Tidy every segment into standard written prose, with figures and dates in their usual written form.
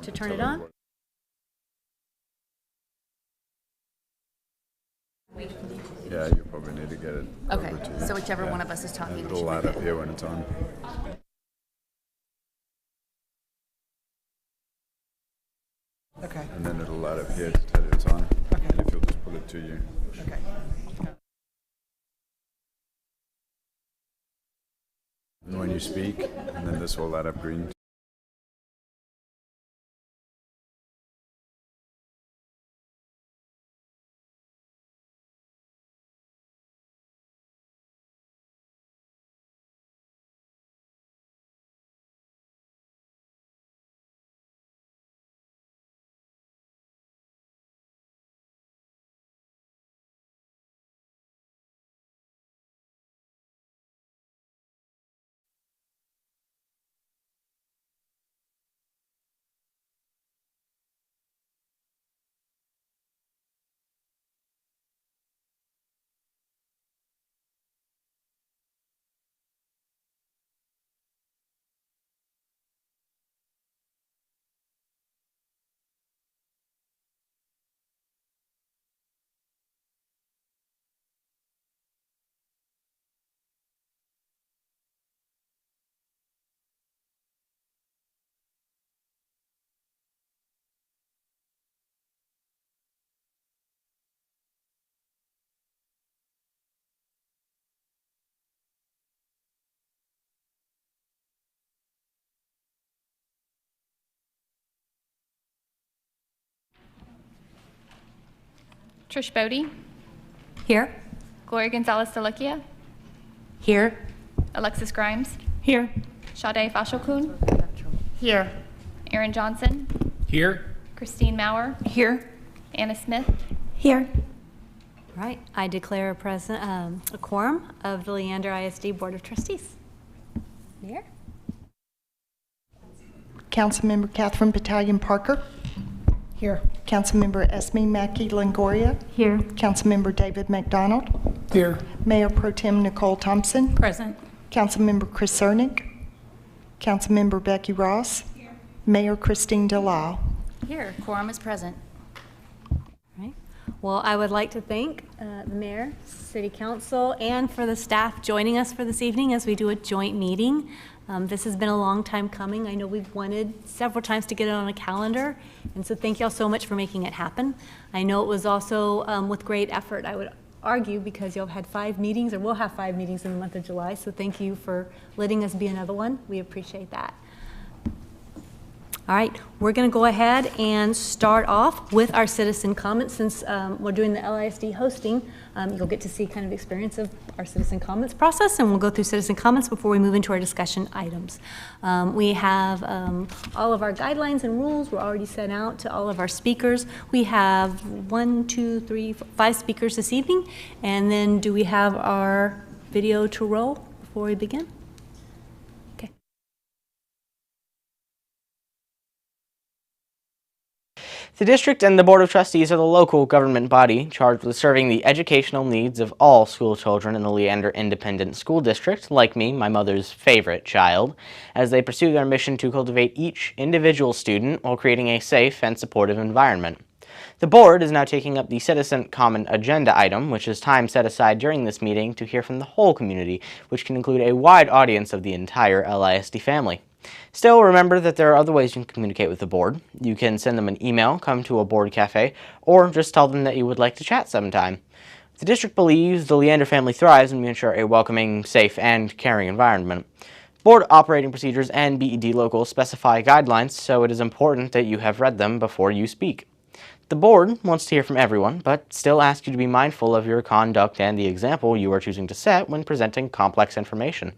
to turn it on? Yeah, you probably need to get it Okay, over to you. so whichever one of us is talking. And it'll light up here when it's on. Okay. And then it'll light up here to tell you it's on. Okay. And if you'll just pull it to you. Okay. And when you speak, and then this will light up green. Trish Bodie, Here. Gloria Gonzalez Delakia, Here. Alexis Grimes, Here. Sade Fashalkun, Here. Aaron Johnson, Here. Christine Maurer, Here. Anna Smith. Here. All right, I declare a quorum of the Leander ISD Board of Trustees. Mayor? Councilmember Catherine Battalion Parker. Here. Councilmember Esme Mackey Longoria. Here. Councilmember David McDonald. Here. Mayor Pro Tem Nicole Thompson. Present. Councilmember Chris Cernick. Councilmember Becky Ross. Mayor Christine Delisle. Here, quorum is present. All right. Well, I would like to thank the mayor, city council, and for the staff joining us for this evening as we do a joint meeting. This has been a long time coming. I know we've wanted several times to get it on a calendar, and so thank y'all so much for making it happen. I know it was also with great effort, I would argue, because y'all had 5 meetings, or will have 5 meetings in the month of July, so thank you for letting us be another one. We appreciate that. All right, we're going to go ahead and start off with our citizen comments. Since we're doing the LISD hosting, you'll get to see kind of experience of our citizen comments process, and we'll go through citizen comments before we move into our discussion items. We have all of our guidelines and rules were already sent out to all of our speakers. We have 5 speakers this evening, and then do we have our video to roll before we begin? The district and the Board of Trustees are the local government body charged with serving the educational needs of all school children in the Leander Independent School District, like me, my mother's favorite child, as they pursue their mission to cultivate each individual student while creating a safe and supportive environment. The board is now taking up the Citizen Comment agenda item, which is time set aside during this meeting to hear from the whole community, which can include a wide audience of the entire LISD family. Still, remember that there are other ways you can communicate with the board. You can send them an email, come to a board cafe, or just tell them that you would like to chat sometime. The district believes the Leander family thrives when we ensure a welcoming, safe, and caring environment. Board operating procedures and BED locals specify guidelines, so it is important that you have read them before you speak. The board wants to hear from everyone, but still asks you to be mindful of your conduct and the example you are choosing to set when presenting complex information.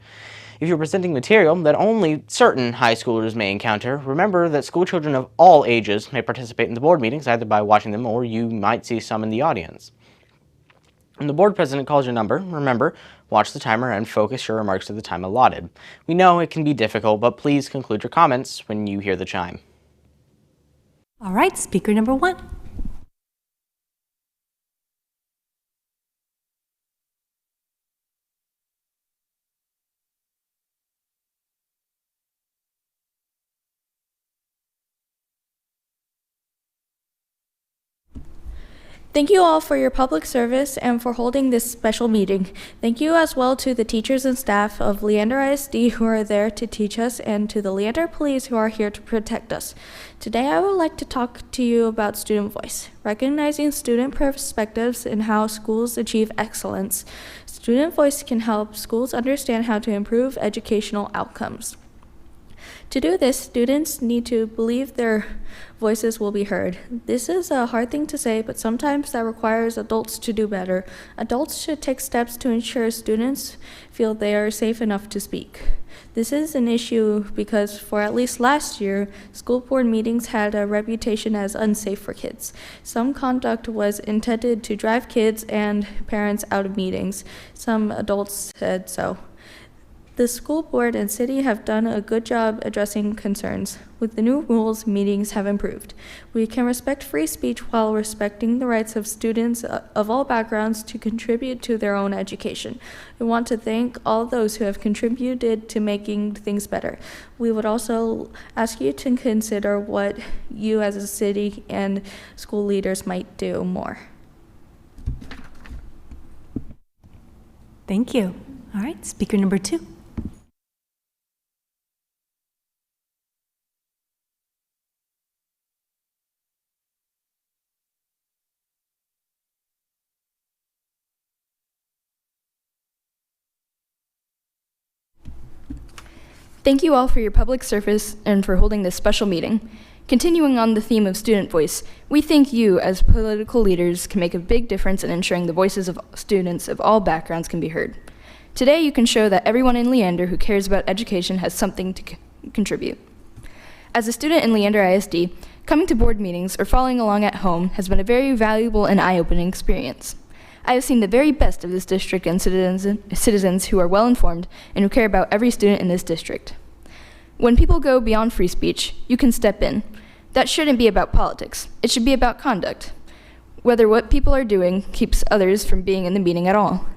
If you're presenting material that only certain high schoolers may encounter, remember that school children of all ages may participate in the board meetings either by watching them or you might see some in the audience. When the board president calls your number, remember, watch the timer and focus your remarks to the time allotted. We know it can be difficult, but please conclude your comments when you hear the chime. All right, speaker number 1. Thank you all for your public service and for holding this special meeting. Thank you as well to the teachers and staff of Leander ISD who are there to teach us and to the Leander police who are here to protect us. Today I would like to talk to you about student voice, recognizing student perspectives and how schools achieve excellence. Student voice can help schools understand how to improve educational outcomes. To do this, students need to believe their voices will be heard. This is a hard thing to say, but sometimes that requires adults to do better. Adults should take steps to ensure students feel they are safe enough to speak. This is an issue because for at least last year, school board meetings had a reputation as unsafe for kids. Some conduct was intended to drive kids and parents out of meetings. Some adults said so. The school board and city have done a good job addressing concerns. With the new rules, meetings have improved. We can respect free speech while respecting the rights of students of all backgrounds to contribute to their own education. We want to thank all those who have contributed to making things better. We would also ask you to consider what you as a city and school leaders might do more. Thank you. All right, speaker number 2. Thank you all for your public service and for holding this special meeting. Continuing on the theme of student voice, we think you, as political leaders, can make a big difference in ensuring the voices of students of all backgrounds can be heard. Today, you can show that everyone in Leander who cares about education has something to contribute. As a student in Leander ISD, coming to board meetings or following along at home has been a very valuable and eye-opening experience. I have seen the very best of this district and citizens who are well-informed and who care about every student in this district. When people go beyond free speech, you can step in. That shouldn't be about politics. It should be about conduct, whether what people are doing keeps others from being in the meeting at all.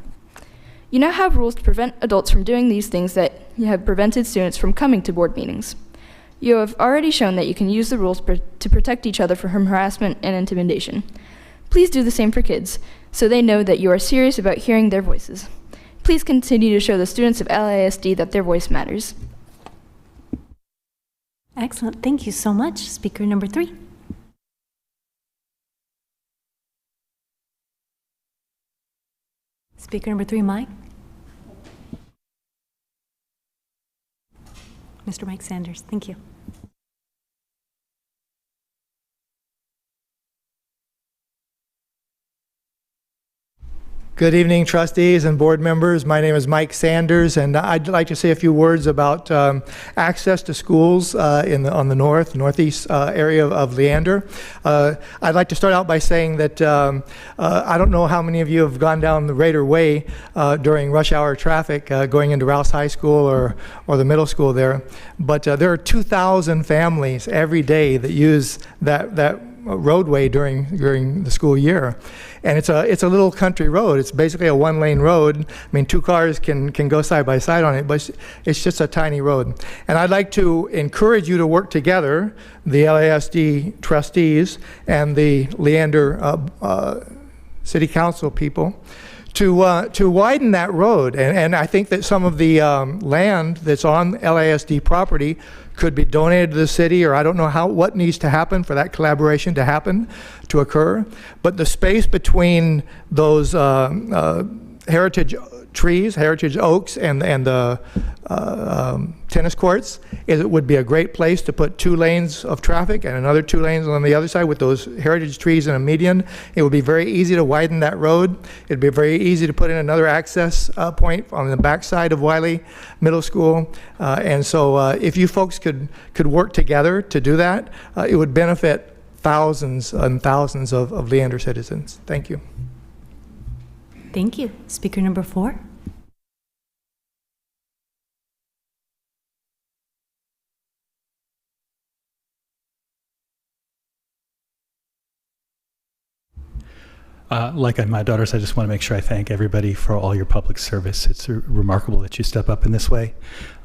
You now have rules to prevent adults from doing these things that have prevented students from coming to board meetings. You have already shown that you can use the rules to protect each other from harassment and intimidation. Please do the same for kids, so they know that you are serious about hearing their voices. Please continue to show the students of LISD that their voice matters. Excellent. Thank you so much. Speaker number 3. Speaker number 3, Mike. Mr. Mike Sanders. Thank you. Good evening, trustees and board members. My name is Mike Sanders, and I'd like to say a few words about access to schools on the northeast area of Leander. I'd like to start out by saying that I don't know how many of you have gone down the Raider Way during rush hour traffic going into Rouse High School or the middle school there, but there are 2,000 families every day that use that roadway during the school year. And it's a little country road. It's basically a one-lane road. I mean, 2 cars can go side by side on it, but it's just a tiny road. And I'd like to encourage you to work together, the LASD trustees and the Leander City Council people, to widen that road. And I think that some of the land that's on LASD property could be donated to the city, or I don't know what needs to happen for that collaboration to occur. But the space between those heritage trees, heritage oaks, and the tennis courts, it would be a great place to put 2 lanes of traffic and another 2 lanes on the other side with those heritage trees in a median. It would be very easy to widen that road. It'd be very easy to put in another access point on the backside of Wiley Middle School. And so if you folks could work together to do that, it would benefit thousands and thousands of Leander citizens. Thank you. Thank you. Speaker number 4. Like my daughters, I just want to make sure I thank everybody for all your public service. It's remarkable that you step up in this way.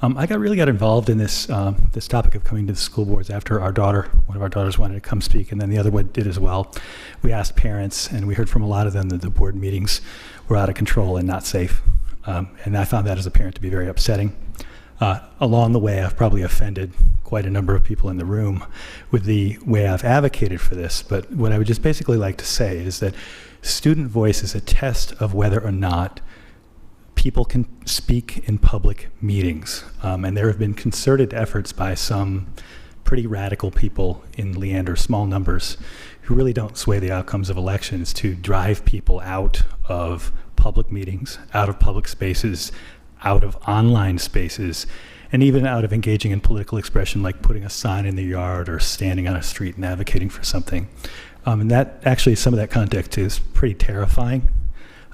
I really got involved in this this topic of coming to the school boards after one of our daughters wanted to come speak, and then the other one did as well. We asked parents, and we heard from a lot of them that the board meetings were out of control and not safe. And I found that as a parent to be very upsetting. Along the way, I've probably offended quite a number of people in the room with the way I've advocated for this, but what I would just basically like to say is that student voice is a test of whether or not people can speak in public meetings. And there have been concerted efforts by some pretty radical people in Leander, small numbers, who really don't sway the outcomes of elections, to drive people out of public meetings, out of public spaces, out of online spaces, and even out of engaging in political expression like putting a sign in the yard or standing on a street and advocating for something. And that actually, some of that context is pretty terrifying.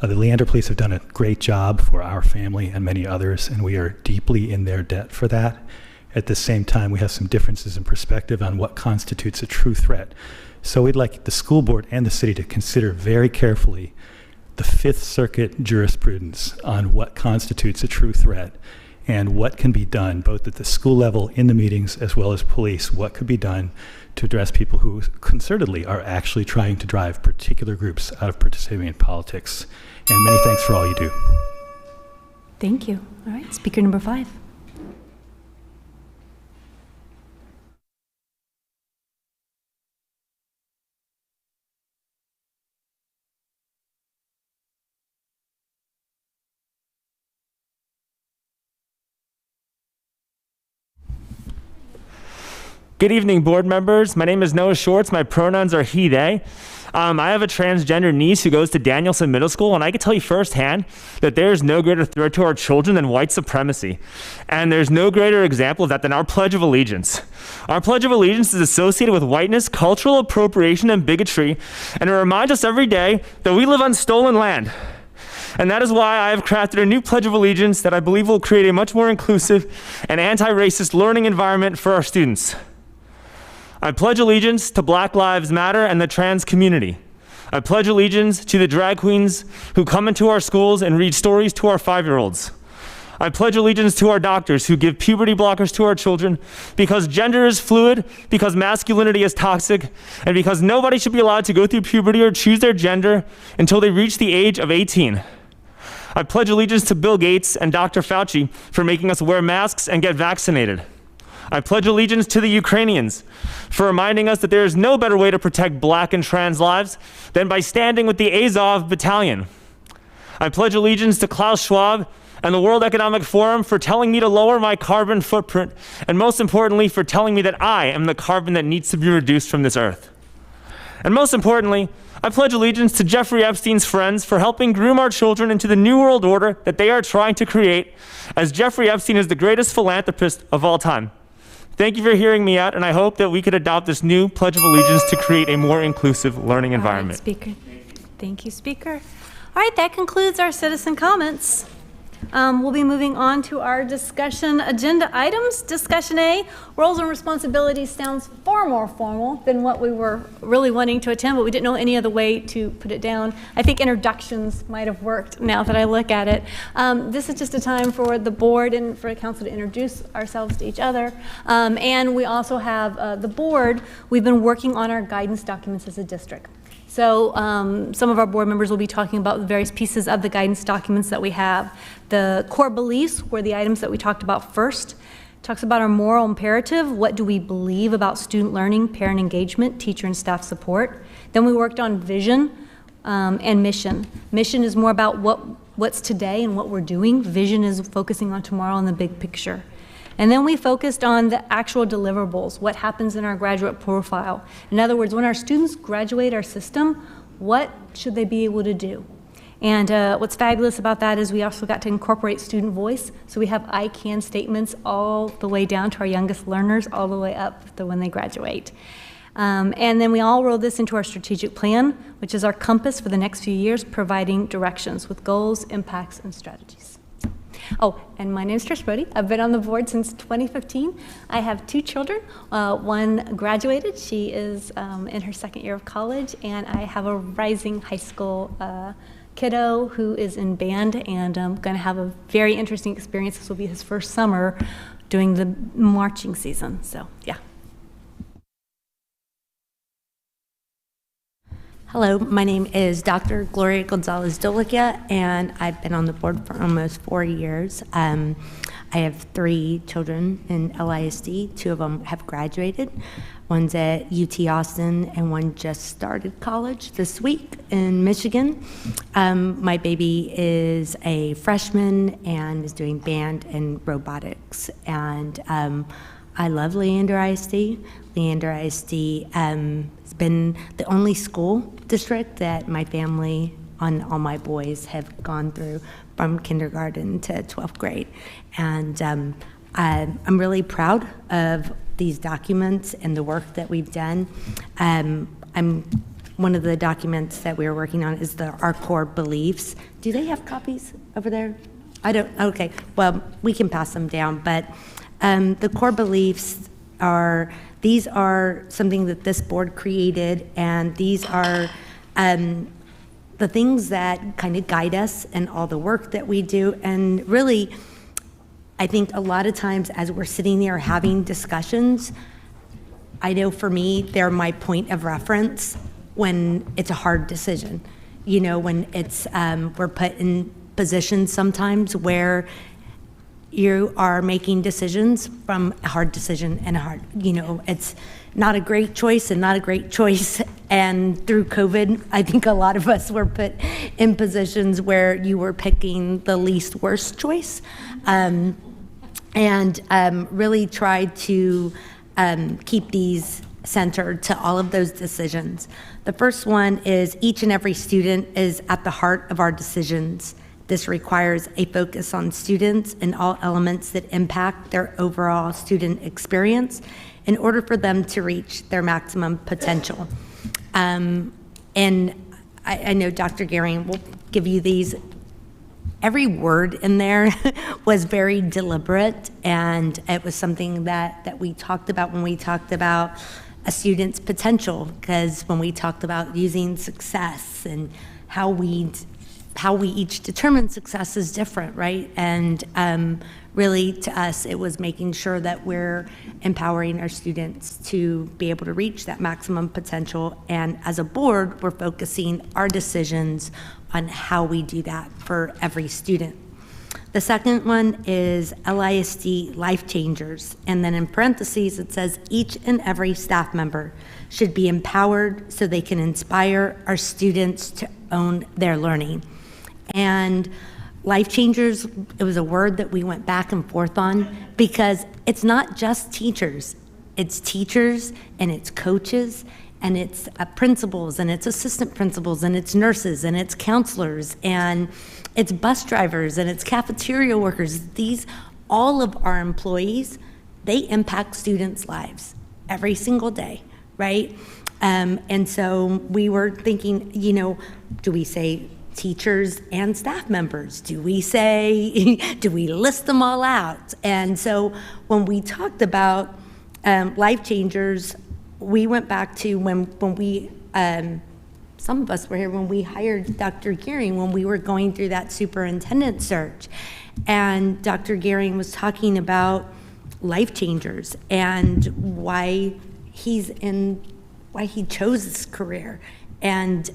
The Leander police have done a great job for our family and many others, and we are deeply in their debt for that. At the same time, we have some differences in perspective on what constitutes a true threat. So we'd like the school board and the city to consider very carefully the Fifth Circuit jurisprudence on what constitutes a true threat and what can be done, both at the school level, in the meetings, as well as police, what could be done to address people who concertedly are actually trying to drive particular groups out of participating in politics. And many thanks for all you do. Thank you. All right, speaker number 5. Good evening, board members. My name is Noah Schwartz. My pronouns are he, they. I have a transgender niece who goes to Danielson Middle School, and I can tell you firsthand that there is no greater threat to our children than white supremacy. And there's no greater example of that than our Pledge of Allegiance. Our Pledge of Allegiance is associated with whiteness, cultural appropriation, and bigotry, and it reminds us every day that we live on stolen land. And that is why I have crafted a new Pledge of Allegiance that I believe will create a much more inclusive and anti-racist learning environment for our students. I pledge allegiance to Black Lives Matter and the trans community. I pledge allegiance to the drag queens who come into our schools and read stories to our 5-year-olds. I pledge allegiance to our doctors who give puberty blockers to our children because gender is fluid, because masculinity is toxic, and because nobody should be allowed to go through puberty or choose their gender until they reach the age of 18. I pledge allegiance to Bill Gates and Dr. Fauci for making us wear masks and get vaccinated. I pledge allegiance to the Ukrainians for reminding us that there is no better way to protect Black and trans lives than by standing with the Azov Battalion. I pledge allegiance to Klaus Schwab and the World Economic Forum for telling me to lower my carbon footprint, and most importantly, for telling me that I am the carbon that needs to be reduced from this earth. And most importantly, I pledge allegiance to Jeffrey Epstein's friends for helping groom our children into the new world order that they are trying to create, as Jeffrey Epstein is the greatest philanthropist of all time. Thank you for hearing me out, and I hope that we could adopt this new Pledge of Allegiance to create a more inclusive learning environment. All right, Speaker. Thank you, Speaker. All right, that concludes our citizen comments. We'll be moving on to our discussion agenda items. Discussion A, roles and responsibilities, sounds far more formal than what we were really wanting to attend, but we didn't know any other way to put it down. I think introductions might have worked now that I look at it. This is just a time for the board and for council to introduce ourselves to each other. And we also have the board. We've been working on our guidance documents as a district. So some of our board members will be talking about the various pieces of the guidance documents that we have. The core beliefs were the items that we talked about first. Talks about our moral imperative. What do we believe about student learning, parent engagement, teacher and staff support? Then we worked on vision and mission. Mission is more about what's today and what we're doing. Vision is focusing on tomorrow and the big picture. And then we focused on the actual deliverables, what happens in our graduate profile. In other words, when our students graduate our system, what should they be able to do? And what's fabulous about that is we also got to incorporate student voice. So we have I can statements all the way down to our youngest learners, all the way up to when they graduate. And then we all rolled this into our strategic plan, which is our compass for the next few years, providing directions with goals, impacts, and strategies. Oh, and my name is Trish Brody. I've been on the board since 2015. I have 2 children. One graduated. She is in her 2nd year of college, and I have a rising high school kiddo who is in band and going to have a very interesting experience. This will be his first summer doing the marching season. So, yeah. Hello, my name is Dr. Gloria Gonzalez-Dolica, and I've been on the board for almost 4 years. I have 3 children in LISD. 2 of them have graduated. One's at UT Austin, and one just started college this week in Michigan. My baby is a freshman and is doing band and robotics. And I love Leander ISD. Leander ISD has been the only school district that my family and all my boys have gone through from kindergarten to 12th grade. And I'm really proud of these documents and the work that we've done. One of the documents that we were working on is our core beliefs. Do they have copies over there? I don't, okay, well, we can pass them down, but the core beliefs these are something that this board created, and these are the things that kind of guide us in all the work that we do. And really, I think a lot of times as we're sitting there having discussions, I know for me, they're my point of reference when it's a hard decision. You know, when it's, we're put in positions sometimes where you are making decisions from a hard decision and it's not a great choice and not a great choice. And through COVID, I think a lot of us were put in positions where you were picking the least worst choice. Really tried to keep these centered to all of those decisions. The first one is each and every student is at the heart of our decisions. This requires a focus on students and all elements that impact their overall student experience in order for them to reach their maximum potential. And I know Dr. Gehring will give you these. Every word in there was very deliberate, and it was something that we talked about when we talked about a student's potential, because when we talked about using success and how we each determine success is different, right? And really to us, it was making sure that we're empowering our students to be able to reach that maximum potential. And as a board, we're focusing our decisions on how we do that for every student. The second one is LISD Life Changers. And then in parentheses, it says each and every staff member should be empowered so they can inspire our students to own their learning. And Life Changers, it was a word that we went back and forth on because it's not just teachers. It's teachers and it's coaches and it's principals and it's assistant principals and it's nurses and it's counselors and it's bus drivers and it's cafeteria workers. All of our employees, they impact students' lives every single day, right? And so we were thinking, do we say teachers and staff members? Do we list them all out? And so when we talked about Life Changers, we went back to when we, some of us were here when we hired Dr. Gehring, when we were going through that superintendent search. And Dr. Gehring was talking about Life Changers and why he chose this career. And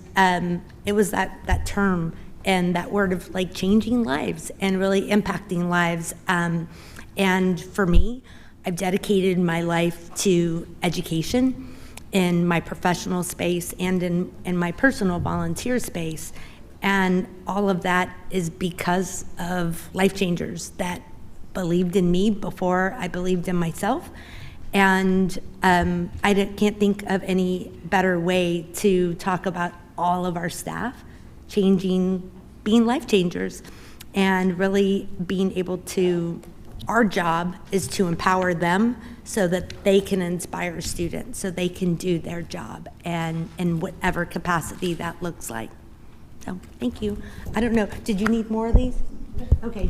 it was that term and that word of like changing lives and really impacting lives. And for me, I've dedicated my life to education in my professional space and in my personal volunteer space. And all of that is because of Life Changers that believed in me before I believed in myself. And I can't think of any better way to talk about all of our staff being life changers, and really being able to, our job is to empower them so that they can inspire students, so they can do their job, and in whatever capacity that looks like. So, thank you. I don't know, did you need more of these? Okay.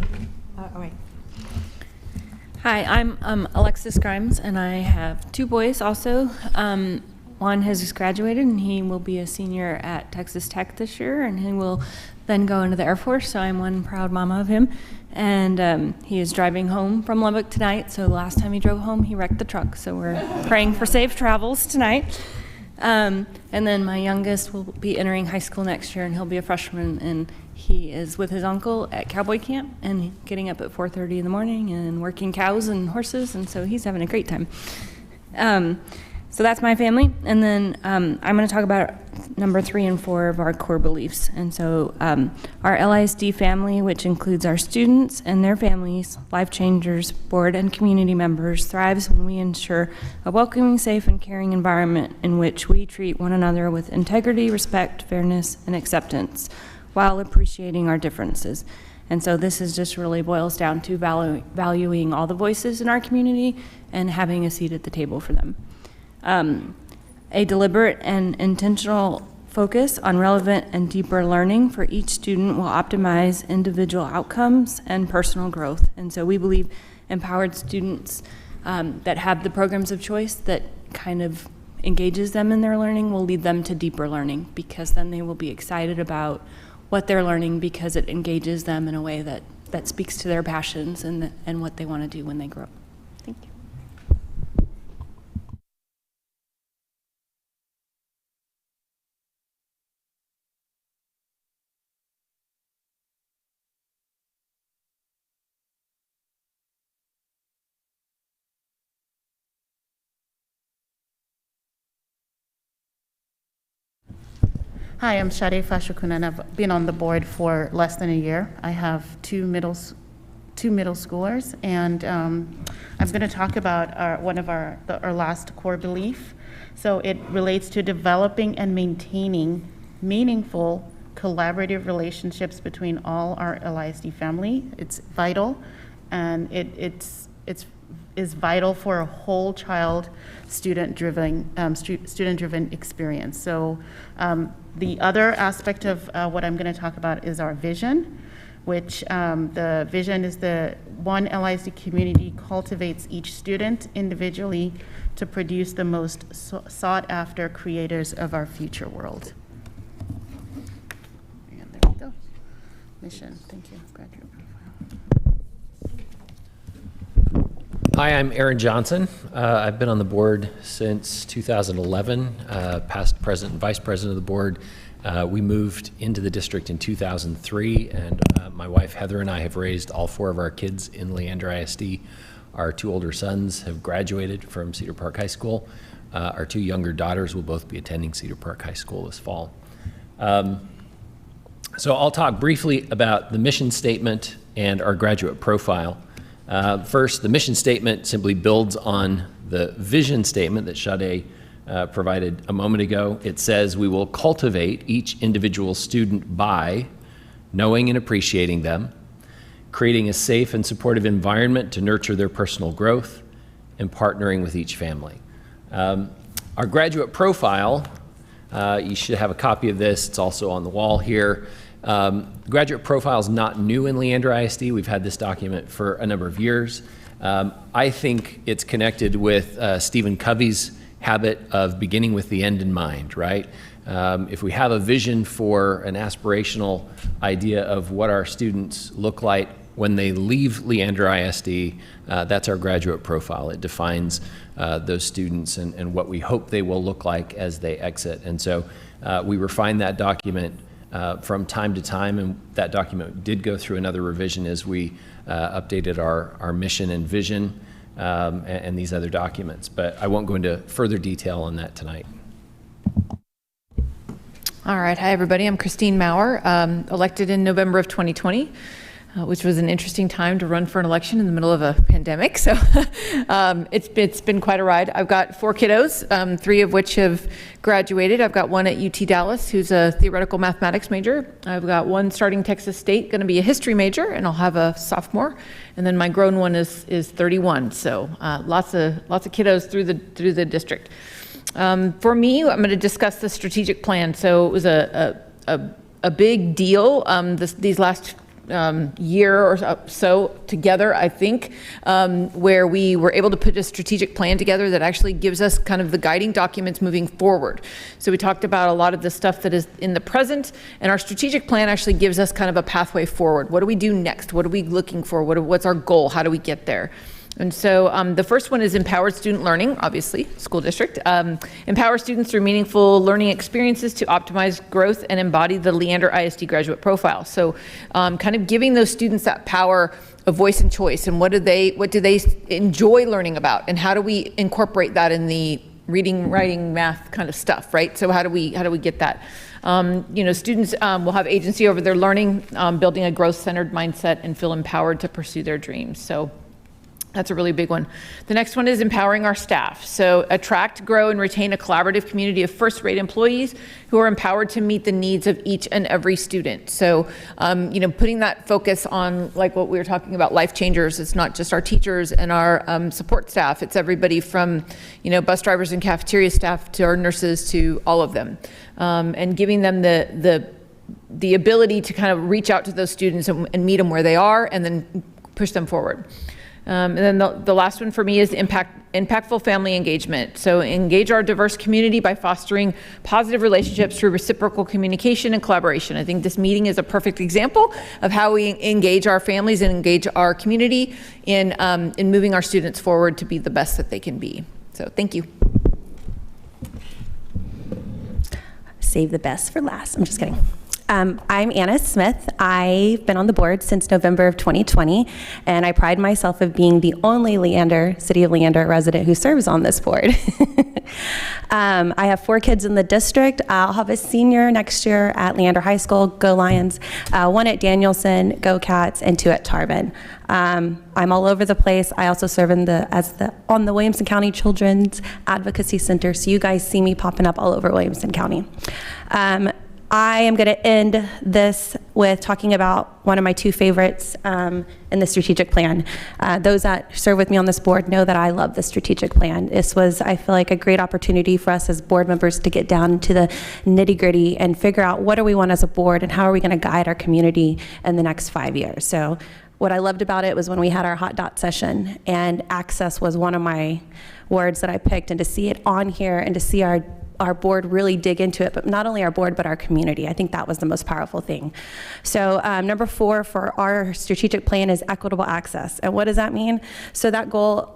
All right. Hi, I'm Alexis Grimes, and I have two boys also. One has just graduated, and he will be a senior at Texas Tech this year, and he will then go into the Air Force, so I'm one proud mama of him. And he is driving home from Lubbock tonight, so the last time he drove home, he wrecked the truck, so we're praying for safe travels tonight. And then my youngest will be entering high school next year, and he'll be a freshman, and he is with his uncle at cowboy camp and getting up at 4:30 in the morning and working cows and horses, and so he's having a great time. So that's my family, and then I'm going to talk about number 3 and 4 of our core beliefs. And so our LISD family, which includes our students and their families, life changers, board and community members, thrives when we ensure a welcoming, safe, and caring environment in which we treat one another with integrity, respect, fairness, and acceptance, while appreciating our differences. And so this is just really boils down to valuing all the voices in our community and having a seat at the table for them. A deliberate and intentional focus on relevant and deeper learning for each student will optimize individual outcomes and personal growth. And so we believe empowered students that have the programs of choice that kind of engages them in their learning will lead them to deeper learning, because then they will be excited about what they're learning because it engages them in a way that speaks to their passions and what they want to do when they grow up. Thank you. Hi, I'm Sade Fashokun, and I've been on the board for less than a year. I have two middle schoolers, and I'm going to talk about one of our last core belief. So it relates to developing and maintaining meaningful collaborative relationships between all our LISD family. It's vital, and it's vital for a whole child student-driven experience. So the other aspect of what I'm going to talk about is our vision, which the vision is the one LISD community cultivates each student individually to produce the most sought-after creators of our future world. And there we go. Mission. Thank you. Graduate profile. Hi, I'm Aaron Johnson. I've been on the board since 2011, past president and vice president of the board. We moved into the district in 2003, and my wife Heather and I have raised all 4 of our kids in Leander ISD. Our 2 older sons have graduated from Cedar Park High School. Our 2 younger daughters will both be attending Cedar Park High School this fall. So I'll talk briefly about the mission statement and our graduate profile. First, the mission statement simply builds on the vision statement that Sade provided a moment ago. It says we will cultivate each individual student by knowing and appreciating them, creating a safe and supportive environment to nurture their personal growth, and partnering with each family. Our graduate profile, you should have a copy of this. It's also on the wall here. Graduate profile is not new in Leander ISD. We've had this document for a number of years. I think it's connected with Stephen Covey's habit of beginning with the end in mind, right? If we have a vision for an aspirational idea of what our students look like when they leave Leander ISD, that's our graduate profile. It defines those students and what we hope they will look like as they exit. And so we refine that document from time to time, and that document did go through another revision as we updated our mission and vision and these other documents. But I won't go into further detail on that tonight. All right. Hi, everybody. I'm Christine Maurer, elected in November of 2020. Which was an interesting time to run for an election in the middle of a pandemic. So it's been quite a ride. I've got 4 kiddos, 3 of which have graduated. I've got one at UT Dallas who's a theoretical mathematics major. I've got one starting Texas State, going to be a history major, and I'll have a sophomore. And then my grown one is 31. So lots of kiddos through the district. For me, I'm going to discuss the strategic plan. So it was a big deal these last year or so together, I think, where we were able to put a strategic plan together that actually gives us kind of the guiding documents moving forward. So we talked about a lot of the stuff that is in the present, and our strategic plan actually gives us kind of a pathway forward. What do we do next? What are we looking for? What's our goal? How do we get there? And so the first one is empowered student learning, obviously, school district. Empower students through meaningful learning experiences to optimize growth and embody the Leander ISD graduate profile. So kind of giving those students that power of voice and choice, and what do they enjoy learning about, and how do we incorporate that in the reading, writing, math kind of stuff, right? So how do we get that? Students will have agency over their learning, building a growth-centered mindset, and feel empowered to pursue their dreams. So that's a really big one. The next one is empowering our staff. So attract, grow, and retain a collaborative community of first-rate employees who are empowered to meet the needs of each and every student. So, putting that focus on, like what we were talking about, life changers. It's not just our teachers and our support staff. It's everybody from, bus drivers and cafeteria staff to our nurses to all of them, and giving them the ability to kind of reach out to those students and meet them where they are, and then push them forward. And then the last one for me is impactful family engagement. So engage our diverse community by fostering positive relationships through reciprocal communication and collaboration. I think this meeting is a perfect example of how we engage our families and engage our community in moving our students forward to be the best that they can be. So thank you. Save the best for last. I'm just kidding. I'm Anna Smith. I've been on the board since November of 2020, and I pride myself of being the only City of Leander resident who serves on this board. I have 4 kids in the district. I'll have a senior next year at Leander High School, go Lions, 1 at Danielson, go Cats, and 2 at Tarvin. I'm all over the place. I also serve on the Williamson County Children's Advocacy Center, so you guys see me popping up all over Williamson County. I am going to end this with talking about one of my 2 favorites in the strategic plan. Those that serve with me on this board know that I love the strategic plan. This was, I feel like, a great opportunity for us as board members to get down to the nitty-gritty and figure out what do we want as a board and how are we going to guide our community in the next 5 years. So what I loved about it was when we had our hot dot session, and access was one of my words that I picked, and to see it on here and to see our board really dig into it, but not only our board, but our community. I think that was the most powerful thing. So number 4 for our strategic plan is equitable access. And what does that mean? So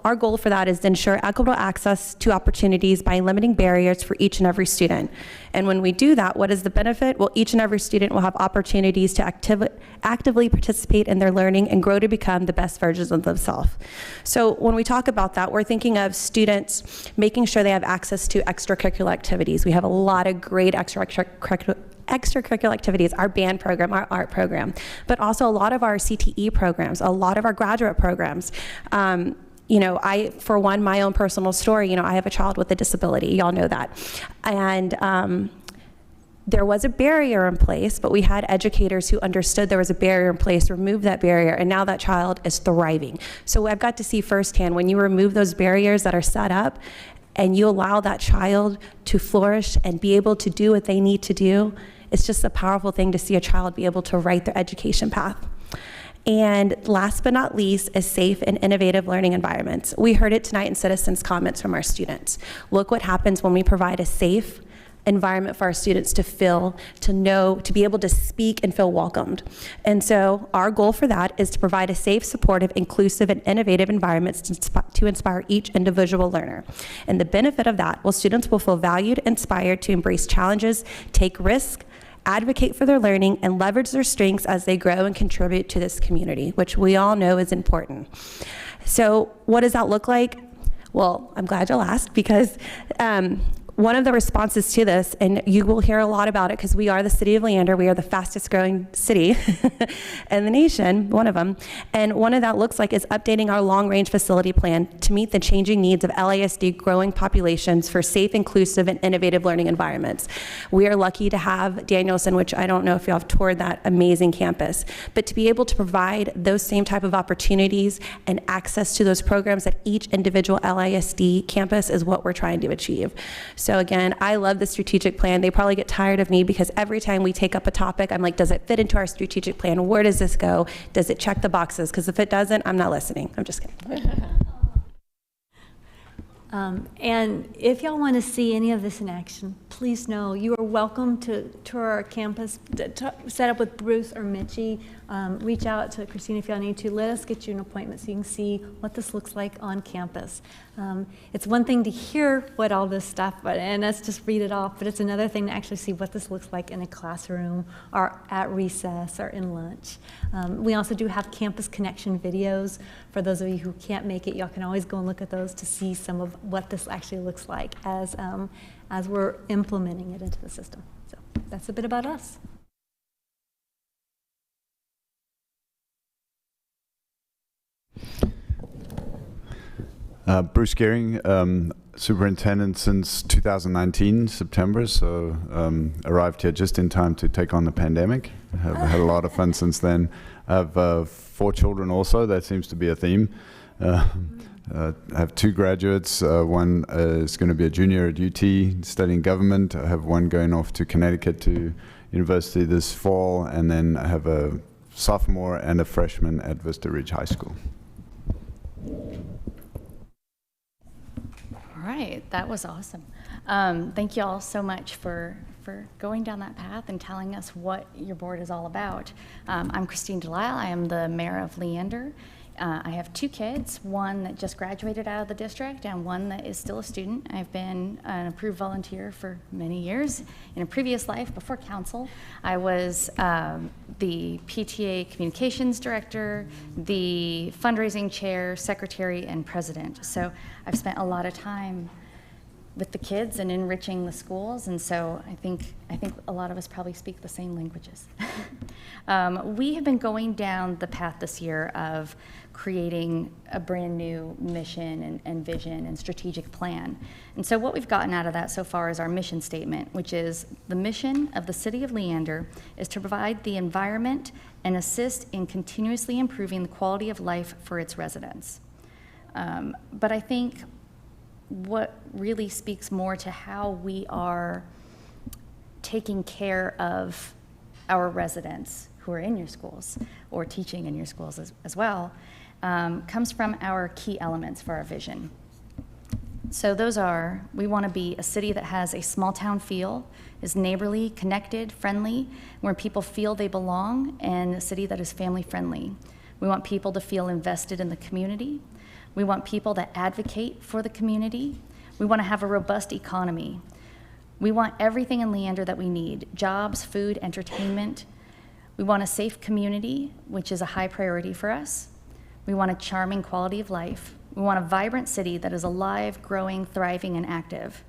our goal for that is to ensure equitable access to opportunities by limiting barriers for each and every student. And when we do that, what is the benefit? Well, each and every student will have opportunities to actively participate in their learning and grow to become the best versions of themselves. So when we talk about that, we're thinking of students making sure they have access to extracurricular activities. We have a lot of great extracurricular activities, our band program, our art program, but also a lot of our CTE programs, a lot of our graduate programs. For one, my own personal story, I have a child with a disability, y'all know that. And there was a barrier in place, but we had educators who understood there was a barrier in place, removed that barrier, and now that child is thriving. So I've got to see firsthand, when you remove those barriers that are set up, and you allow that child to flourish and be able to do what they need to do, it's just a powerful thing to see a child be able to write their education path. And last but not least is safe and innovative learning environments. We heard it tonight in citizens' comments from our students. Look what happens when we provide a safe environment for our students to feel, to know, to be able to speak and feel welcomed. And so our goal for that is to provide a safe, supportive, inclusive, and innovative environments to inspire each individual learner. And the benefit of that, well, students will feel valued, inspired to embrace challenges, take risks, advocate for their learning, and leverage their strengths as they grow and contribute to this community, which we all know is important. So what does that look like? Well, I'm glad you'll ask, because one of the responses to this, and you will hear a lot about it because we are the City of Leander, we are the fastest growing city in the nation, one of them, and one of that looks like is updating our long range facility plan to meet the changing needs of LISD growing populations for safe, inclusive, and innovative learning environments. We are lucky to have Danielson, which I don't know if you have toured that amazing campus, but to be able to provide those same type of opportunities and access to those programs at each individual LISD campus is what we're trying to achieve. So again, I love the strategic plan. They probably get tired of me because every time we take up a topic, I'm like, does it fit into our strategic plan? Where does this go? Does it check the boxes? Because if it doesn't, I'm not listening. I'm just kidding. And if y'all want to see any of this in action, please know you are welcome to tour our campus, set up with Bruce or Mitchie. Reach out to Christine if y'all need to. Let us get you an appointment so you can see what this looks like on campus. It's one thing to hear what all this stuff, and us just read it off, but it's another thing to actually see what this looks like in a classroom or at recess or in lunch. We also do have campus connection videos. For those of you who can't make it, y'all can always go and look at those to see some of what this actually looks like as we're implementing it into the system. So that's a bit about us. Bruce Gehring, superintendent since 2019, September, so arrived here just in time to take on the pandemic. Have had a lot of fun since then. I have 4 children also, that seems to be a theme. I have 2 graduates. One is going to be a junior at UT studying government. I have one going off to Connecticut to university this fall, and then I have a sophomore and a freshman at Vista Ridge High School. All right, that was awesome. Thank you all so much for going down that path and telling us what your board is all about. I'm Christine Delisle. I am the mayor of Leander. I have 2 kids, one that just graduated out of the district and one that is still a student. I've been an approved volunteer for many years. In a previous life, before council, I was the PTA communications director, the fundraising chair, secretary, and president. So I've spent a lot of time with the kids and enriching the schools, and so I think a lot of us probably speak the same languages. We have been going down the path this year of creating a brand new mission and vision and strategic plan. And so what we've gotten out of that so far is our mission statement, which is the mission of the City of Leander is to provide the environment and assist in continuously improving the quality of life for its residents. But I think what really speaks more to how we are taking care of our residents who are in your schools or teaching in your schools as well comes from our key elements for our vision. So those are, we want to be a city that has a small town feel, is neighborly, connected, friendly, where people feel they belong, and a city that is family friendly. We want people to feel invested in the community. We want people that advocate for the community. We want to have a robust economy. We want everything in Leander that we need: jobs, food, entertainment. We want a safe community, which is a high priority for us. We want a charming quality of life. We want a vibrant city that is alive, growing, thriving, and active.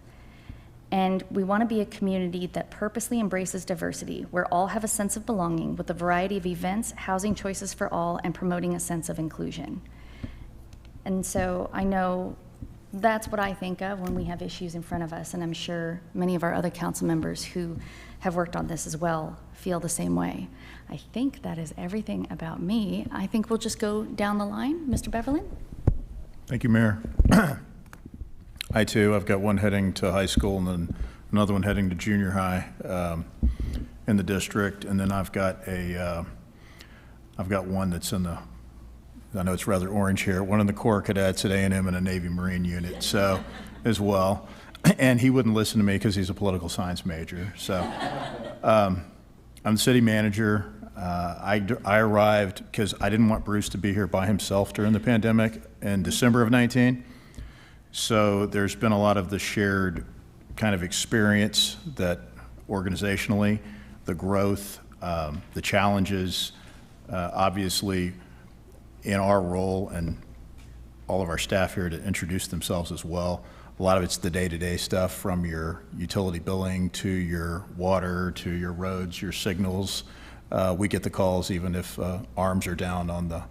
And we want to be a community that purposely embraces diversity, where all have a sense of belonging with a variety of events, housing choices for all, and promoting a sense of inclusion. And so I know that's what I think of when we have issues in front of us, and I'm sure many of our other council members who have worked on this as well feel the same way. I think that is everything about me. I think we'll just go down the line. Mr. Beverlin? Thank you, Mayor. I too, I've got one heading to high school and then another one heading to junior high in the district, and then I've got one that's in the, I know it's rather orange here, one in the Corps Cadets at A&M and a Navy Marine unit, so as well. And he wouldn't listen to me because he's a political science major. So I'm the city manager. I arrived because I didn't want Bruce to be here by himself during the pandemic in December of 19. So there's been a lot of the shared kind of experience that organizationally, the growth, the challenges, obviously in our role, and all of our staff here to introduce themselves as well. A lot of it's the day-to-day stuff, from your utility billing to your water to your roads, your signals. We get the calls even if arms are down on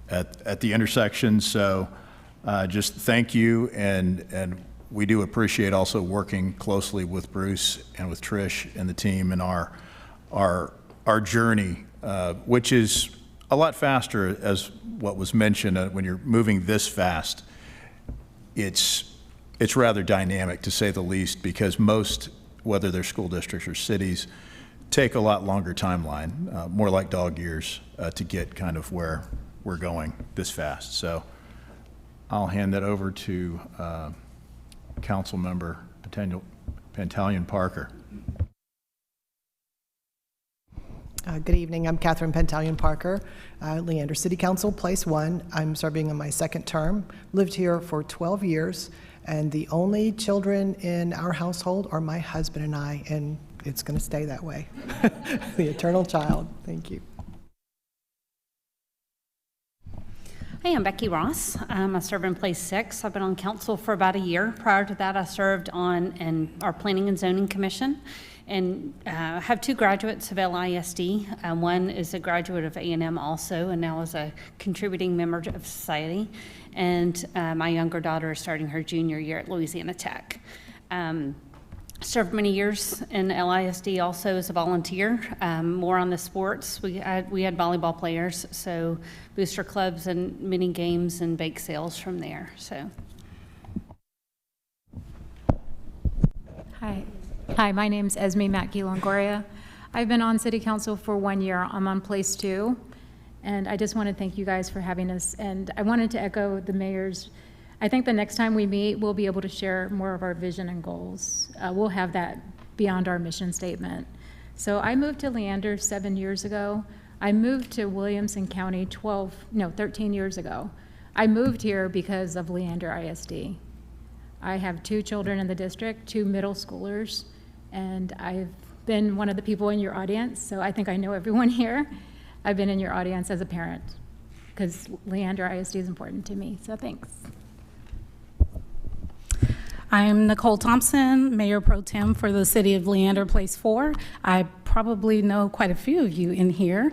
at the intersection. So just thank you, and we do appreciate also working closely with Bruce and with Trish and the team in our journey, which is a lot faster, as what was mentioned. When you're moving this fast, it's it's rather dynamic, to say the least, because most, whether they're school districts or cities, take a lot longer timeline, more like dog years, to get kind of where we're going this fast. So I'll hand that over to Council Member Pantaleon Parker. Good evening. I'm Catherine Pantaleon Parker, Leander City Council, Place 1. I'm serving in my second term. Lived here for 12 years, and the only children in our household are my husband and I, and it's going to stay that way. The eternal child. Thank you. Hey, I'm Becky Ross. I serve in Place 6. I've been on council for about a year. Prior to that, I served on our Planning and Zoning Commission, and have two graduates of LISD. One is a graduate of A&M also, and now is a contributing member of society. And my younger daughter is starting her junior year at Louisiana Tech. Served many years in LISD also as a volunteer, more on the sports. We had volleyball players, so booster clubs and mini games and bake sales from there. So. Hi, my name's Esme Mackey Longoria. I've been on City Council for 1 year. I'm on Place 2, and I just want to thank you guys for having us. And I wanted to echo the mayor's. I think the next time we meet, we'll be able to share more of our vision and goals. We'll have that beyond our mission statement. So I moved to Leander 7 years ago. I moved to Williamson County 13 years ago. I moved here because of Leander ISD. I have 2 children in the district, 2 middle schoolers, and I've been one of the people in your audience, so I think I know everyone here. I've been in your audience as a parent because Leander ISD is important to me, so thanks. I'm Nicole Thompson, Mayor Pro Tem for the City of Leander, Place 4. I probably know quite a few of you in here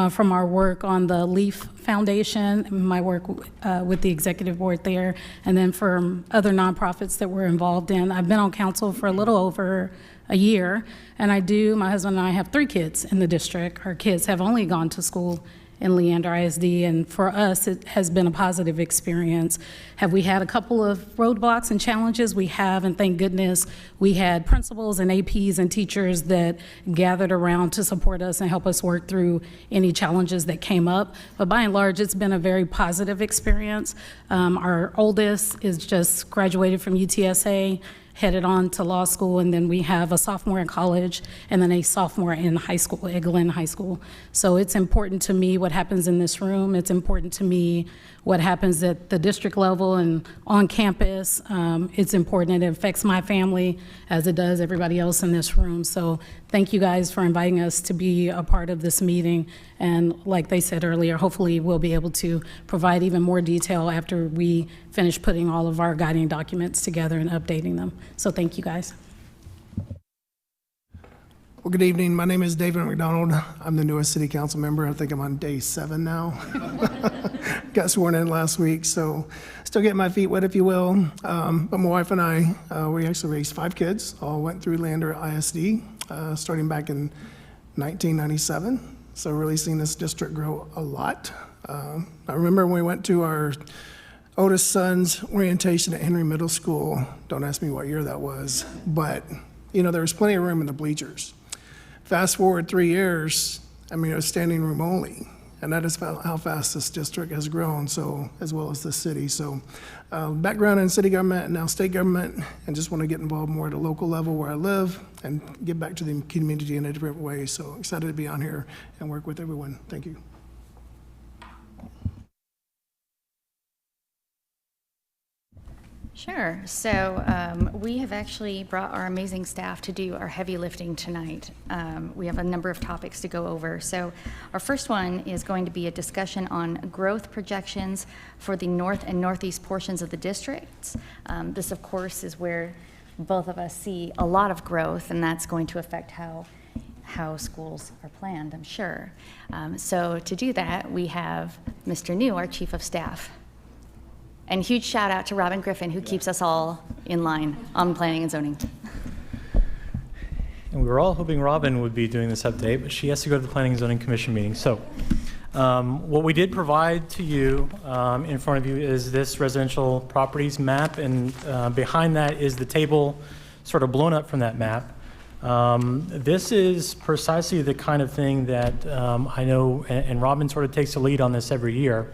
from our work on the LEAF Foundation, my work with the executive board there, and then from other nonprofits that we're involved in. I've been on council for a little over a year, and my husband and I have 3 kids in the district. Our kids have only gone to school in Leander ISD, and for us, it has been a positive experience. Have we had a couple of roadblocks and challenges? We have, and thank goodness, we had principals and APs and teachers that gathered around to support us and help us work through any challenges that came up. But by and large, it's been a very positive experience. Our oldest is just graduated from UTSA, headed on to law school, and then we have a sophomore in college and then a sophomore in high school, at Glenn High School. So it's important to me what happens in this room. It's important to me what happens at the district level and on campus. It's important. It affects my family as it does everybody else in this room. So thank you guys for inviting us to be a part of this meeting. And like they said earlier, hopefully we'll be able to provide even more detail after we finish putting all of our guiding documents together and updating them. So thank you guys. Well, good evening. My name is David McDonald. I'm the newest city council member. I think I'm on day 7 now. Got sworn in last week, so still getting my feet wet, if you will. But my wife and I, we actually raised 5 kids, all went through Leander ISD, starting back in 1997. So really seen this district grow a lot. I remember when we went to our oldest son's orientation at Henry Middle School. Don't ask me what year that was, but you know, there was plenty of room in the bleachers. Fast forward 3 years, I mean, it was standing room only. And that is how fast this district has grown, so as well as the city. So background in city government and now state government, and just want to get involved more at a local level where I live and give back to the community in a different way. So excited to be on here and work with everyone. Thank you. Sure. So we have actually brought our amazing staff to do our heavy lifting tonight. We have a number of topics to go over. So our first one is going to be a discussion on growth projections for the north and northeast portions of the districts. This, of course, is where both of us see a lot of growth, and that's going to affect how schools are planned, I'm sure. So to do that, we have Mr. New, our Chief of Staff. And huge shout out to Robin Griffin, who keeps us all in line on planning and zoning. And we were all hoping Robin would be doing this update, but she has to go to the Planning and Zoning Commission meeting. So What we did provide to you in front of you is this residential properties map, and behind that is the table sort of blown up from that map. This is precisely the kind of thing that I know, and Robin sort of takes the lead on this every year,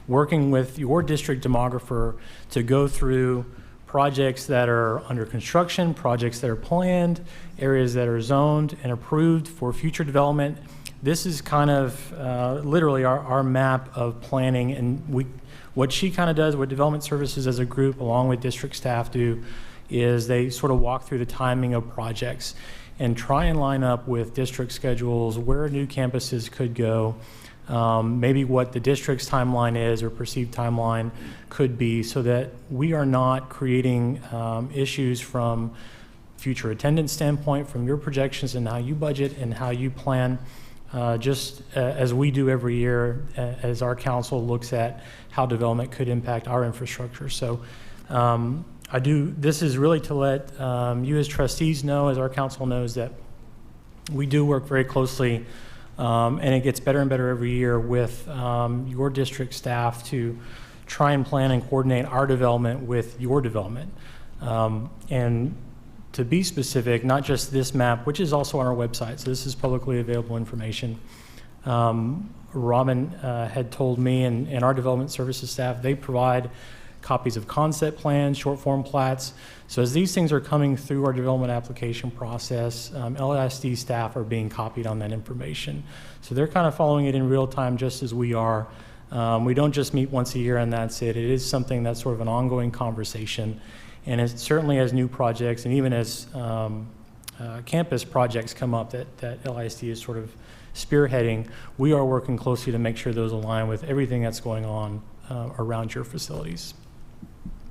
working with your district demographer to go through projects that are under construction, projects that are planned, areas that are zoned and approved for future development. This is kind of literally our map of planning, and what she kind of does, what Development Services as a group along with district staff do, is they sort of walk through the timing of projects and try and line up with district schedules where new campuses could go, maybe what the district's timeline is or perceived timeline could be, so that we are not creating issues from future attendance standpoint, from your projections and how you budget and how you plan, just as we do every year as our council looks at how development could impact our infrastructure. So this is really to let you as trustees know, as our council knows, that we do work very closely, and it gets better and better every year with your district staff to try and plan and coordinate our development with your development. And to be specific, not just this map, which is also on our website, so this is publicly available information. Robin had told me and our development services staff, they provide copies of concept plans, short form plats. So as these things are coming through our development application process, LISD staff are being copied on that information. So they're kind of following it in real time just as we are. We don't just meet once a year and that's it. It is something that's sort of an ongoing conversation. And it's certainly as new projects and even as campus projects come up that LISD is sort of spearheading, we are working closely to make sure those align with everything that's going on around your facilities.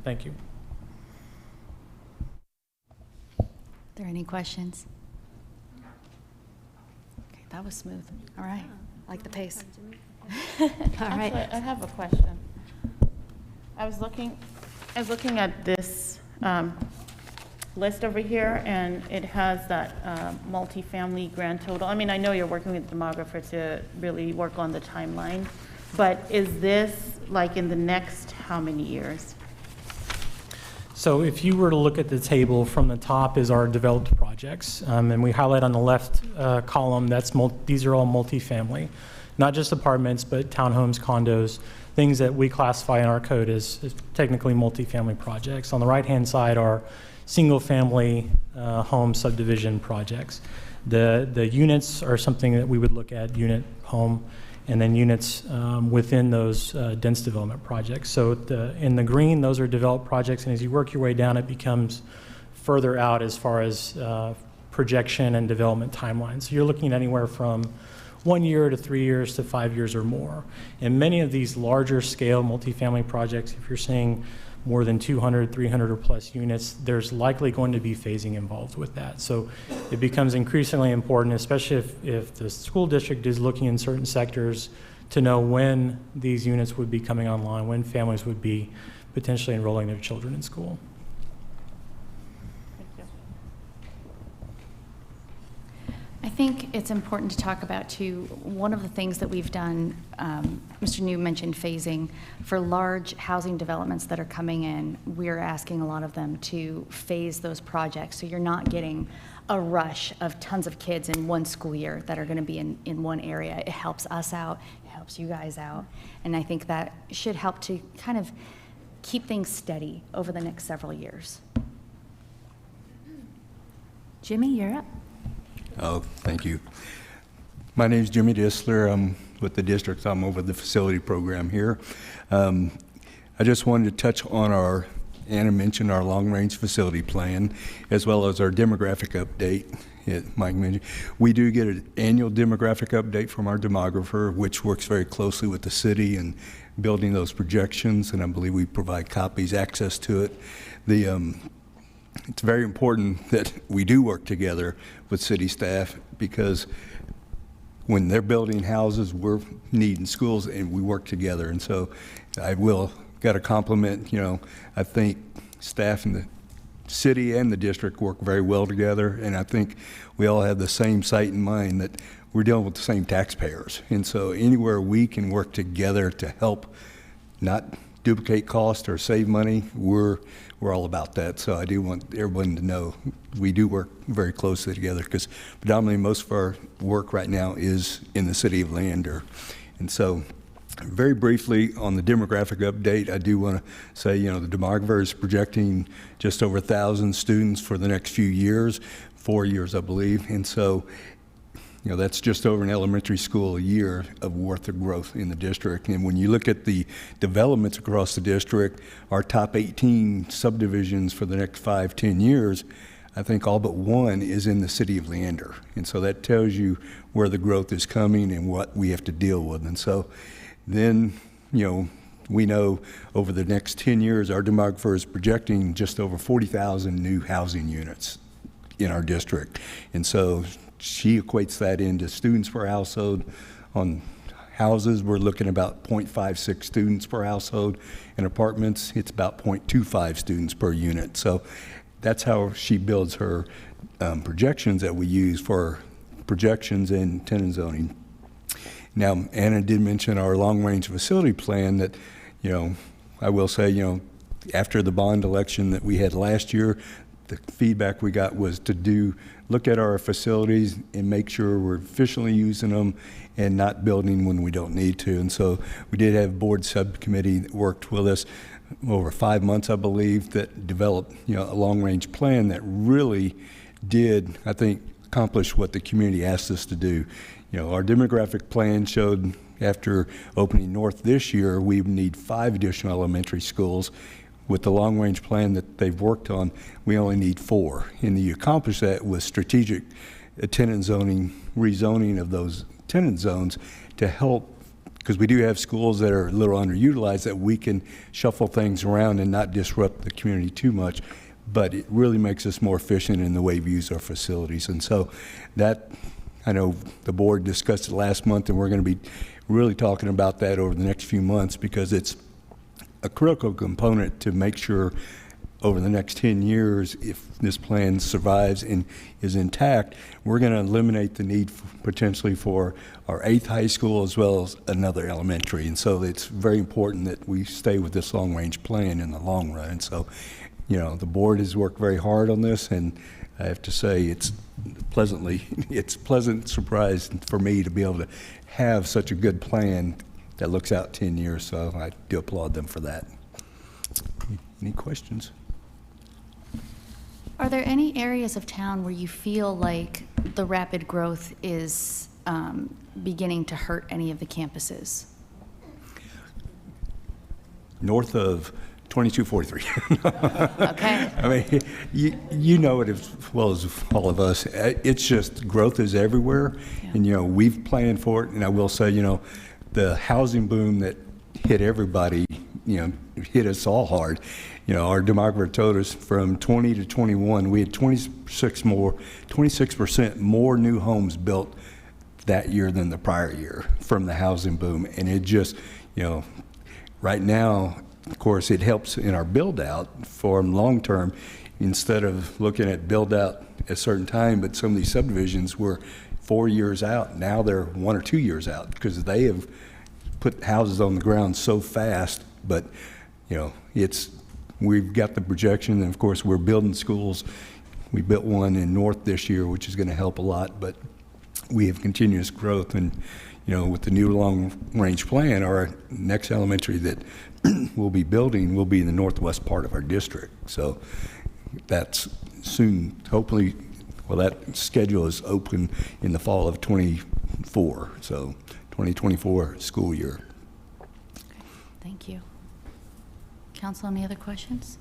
Thank you. Are there any questions? Okay, that was smooth. All right, like the pace. All right. Actually, I have a question. I was looking at this list over here, and it has that multifamily grand total. I mean, I know you're working with the demographer to really work on the timeline, but is this like in the next how many years? So if you were to look at the table, from the top is our developed projects, and we highlight on the left column, these are all multifamily, not just apartments, but townhomes, condos, things that we classify in our code as technically multifamily projects. On the right-hand side are single-family home subdivision projects. The units are something that we would look at, unit, home, and then units within those dense development projects. So in the green, those are developed projects, and as you work your way down, it becomes further out as far as projection and development timelines. So you're looking at anywhere from 1 year to 3 years to 5 years or more. And many of these larger scale multifamily projects, if you're seeing more than 200, 300 or plus units, there's likely going to be phasing involved with that. So it becomes increasingly important, especially if the school district is looking in certain sectors, to know when these units would be coming online, when families would be potentially enrolling their children in school. I think it's important to talk about, too, one of the things that we've done, Mr. New mentioned phasing. For large housing developments that are coming in, we're asking a lot of them to phase those projects, so you're not getting a rush of tons of kids in one school year that are going to be in one area. It helps us out, it helps you guys out, and I think that should help to kind of keep things steady over the next several years. Jimmy, you're up. Oh, thank you. My name is Jimmy Disler. I'm with the district. I'm over the facility program here. I just wanted to touch on Anna mentioned our long-range facility plan, as well as our demographic update. Mike mentioned, we do get an annual demographic update from our demographer, which works very closely with the city and building those projections, and I believe we provide copies, access to it. It's very important that we do work together with city staff, because when they're building houses, we're needing schools, and we work together. And so I got to compliment, I think staff and the city and the district work very well together, and I think we all have the same sight in mind that we're dealing with the same taxpayers. And so anywhere we can work together to help not duplicate cost or save money, we're all about that. So I do want everyone to know we do work very closely together, because predominantly most of our work right now is in the city of Leander. And so very briefly on the demographic update, I do want to say, the demographer is projecting just over 1,000 students for the next few years, 4 years, I believe. And so, that's just over an elementary school a year of worth of growth in the district. And when you look at the developments across the district, our top 18 subdivisions for the next 5-10 years, I think all but one is in the city of Leander. And so that tells you where the growth is coming and what we have to deal with. And so then, we know over the next 10 years, our demographer is projecting just over 40,000 new housing units in our district. And so she equates that into students per household. On houses, we're looking about 0.56 students per household. In apartments, it's about 0.25 students per unit. So that's how she builds her projections that we use for projections in tenant zoning. Now, Anna did mention our long-range facility plan that, I will say, after the bond election that we had last year, the feedback we got was to look at our facilities and make sure we're efficiently using them and not building when we don't need to. And so we did have a board subcommittee that worked with us over 5 months, I believe, that developed, a long-range plan that really did, I think, accomplish what the community asked us to do. Our demographic plan showed after opening North this year, we need 5 additional elementary schools. With the long-range plan that they've worked on, we only need 4. And you accomplish that with strategic tenant zoning, rezoning of those tenant zones to help, because we do have schools that are a little underutilized, that we can shuffle things around and not disrupt the community too much. But it really makes us more efficient in the way we use our facilities. And so that, I know the board discussed it last month, and we're going to be really talking about that over the next few months, because it's a critical component to make sure over the next 10 years, if this plan survives and is intact, we're going to eliminate the need potentially for our 8th high school as well as another elementary. And so it's very important that we stay with this long-range plan in the long run. And so, the board has worked very hard on this, and I have to say it's a pleasant surprise for me to be able to have such a good plan that looks out 10 years, so I do applaud them for that. Any questions? Are there any areas of town where you feel like the rapid growth is beginning to hurt any of the campuses? North of 2243. Okay. I mean, you know it as well as all of us. It's just growth is everywhere, and we've planned for it. And I will say, the housing boom that hit everybody, hit us all hard. Our demographer told us from 20 to 21, we had 26% more new homes built that year than the prior year from the housing boom. And it just, right now, of course, it helps in our build out for long term, instead of looking at build out at a certain time, but some of these subdivisions were 4 years out. Now they're 1 or 2 years out because they have put houses on the ground so fast. But we've got the projection, and of course we're building schools. We built one in North this year, which is going to help a lot. But we have continuous growth, and with the new long-range plan, our next elementary that we'll be building will be in the northwest part of our district. So that's soon, hopefully. Well, that schedule is open in the fall of 24, so 2024 school year. Thank you. Council, any other questions?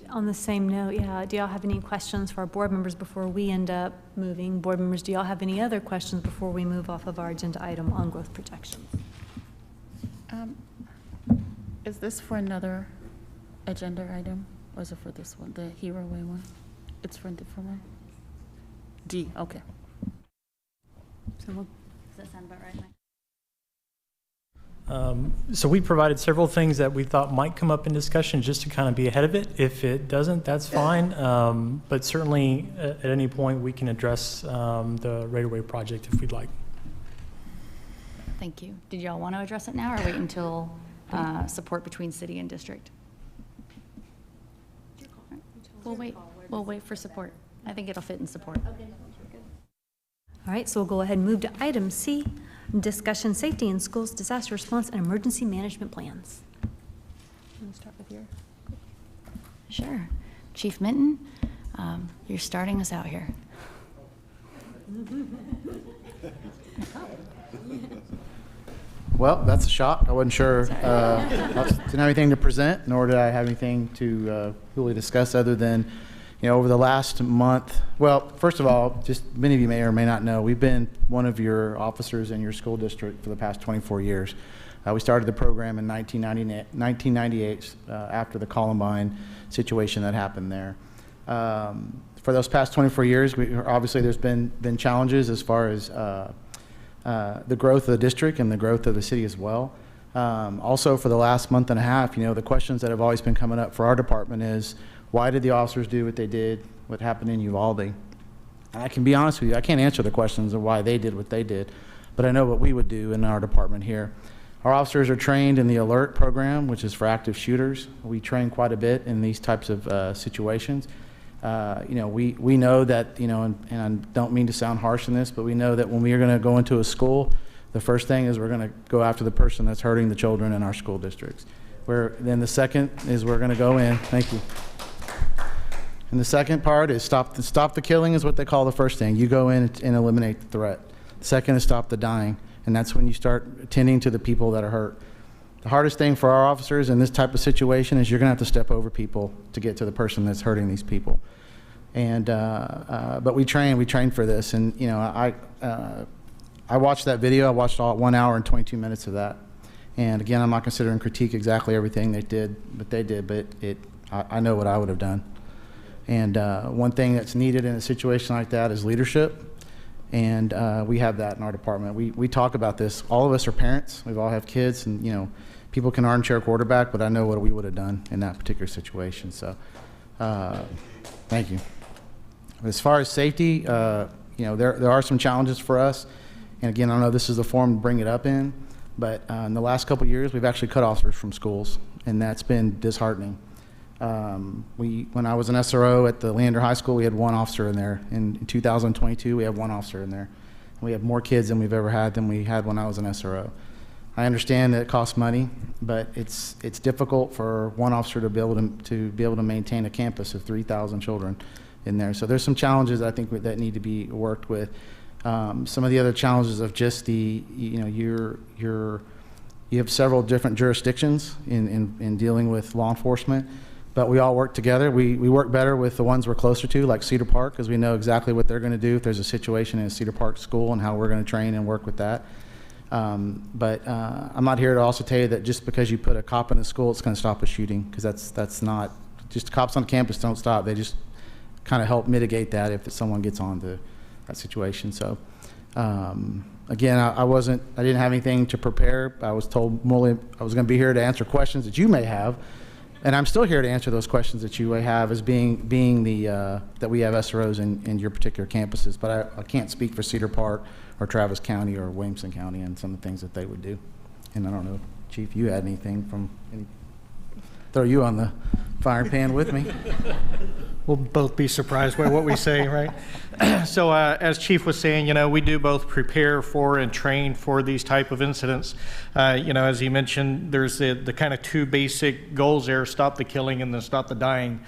On the same note, do y'all have any questions for our board members before we end up moving? Board members, do y'all have any other questions before we move off of our agenda item on growth projections? Is this for another agenda item, or is it for this one, the Hero Way one? It's for a different one? D, okay. So we'll, does that sound about right, Mike? So we provided several things that we thought might come up in discussion just to kind of be ahead of it. If it doesn't, that's fine. But certainly at any point we can address the right-of-way project if we'd like. Thank you. Did y'all want to address it now or wait until support between city and district? We'll wait. We'll wait for support. I think it'll fit in support. Okay. All right, so we'll go ahead and move to item C, discussion safety in schools, disaster response, and emergency management plans. Want to start with your? Sure. Chief Minton, you're starting us out here. Well, that's a shock. I wasn't sure. I didn't have anything to present, nor did I have anything to really discuss other than, over the last month. Well, first of all, just many of you may or may not know, we've been one of your officers in your school district for the past 24 years. We started the program in 1998 after the Columbine situation that happened there. For those past 24 years, obviously there's been challenges as far as the growth of the district and the growth of the city as well. Also, for the last month and a half, the questions that have always been coming up for our department is, why did the officers do what they did, what happened in Uvalde? And I can be honest with you, I can't answer the questions of why they did what they did, but I know what we would do in our department here. Our officers are trained in the ALERT program, which is for active shooters. We train quite a bit in these types of situations. We know that, and I don't mean to sound harsh in this, but we know that when we are going to go into a school, the first thing is we're going to go after the person that's hurting the children in our school districts. Then the second is we're going to go in. Thank you. And the second part is stop the killing is what they call the first thing. You go in and eliminate the threat. The second is stop the dying, and that's when you start attending to the people that are hurt. The hardest thing for our officers in this type of situation is you're going to have to step over people to get to the person that's hurting these people. And but we train for this, and I watched that video. I watched all 1 hour and 22 minutes of that. And again, I'm not considering critique exactly everything they did, but I know what I would have done. And one thing that's needed in a situation like that is leadership, and we have that in our department. We talk about this. All of us are parents. We all have kids, and people can armchair quarterback, but I know what we would have done in that particular situation. So, thank you. As far as safety, there are some challenges for us, and again, I don't know if this is the forum to bring it up in, but in the last couple of years, we've actually cut officers from schools, and that's been disheartening. When I was an SRO at the Leander High School, we had one officer in there. In 2022, we have one officer in there. We have more kids than we've ever had than we had when I was an SRO. I understand that it costs money, but it's difficult for one officer to be able to maintain a campus of 3,000 children in there. So there's some challenges I think that need to be worked with. Some of the other challenges of just you have several different jurisdictions in dealing with law enforcement. But we all work together. We work better with the ones we're closer to, like Cedar Park, because we know exactly what they're going to do if there's a situation in a Cedar Park school and how we're going to train and work with that. But I'm not here to also tell you that just because you put a cop in a school, it's going to stop a shooting, because that's not, just cops on campus don't stop. They just kind of help mitigate that if someone gets onto that situation. So again, I didn't have anything to prepare. I was told Molly I was going to be here to answer questions that you may have. And I'm still here to answer those questions that you have as being the that we have SROs in your particular campuses. But I can't speak for Cedar Park or Travis County or Williamson County and some of the things that they would do. And I don't know, Chief, you had anything from throw you on the firing pan with me. We'll both be surprised by what we say, right? So as Chief was saying, we do both prepare for and train for these type of incidents. As he mentioned, there's the kind of two basic goals there: stop the killing and then stop the dying.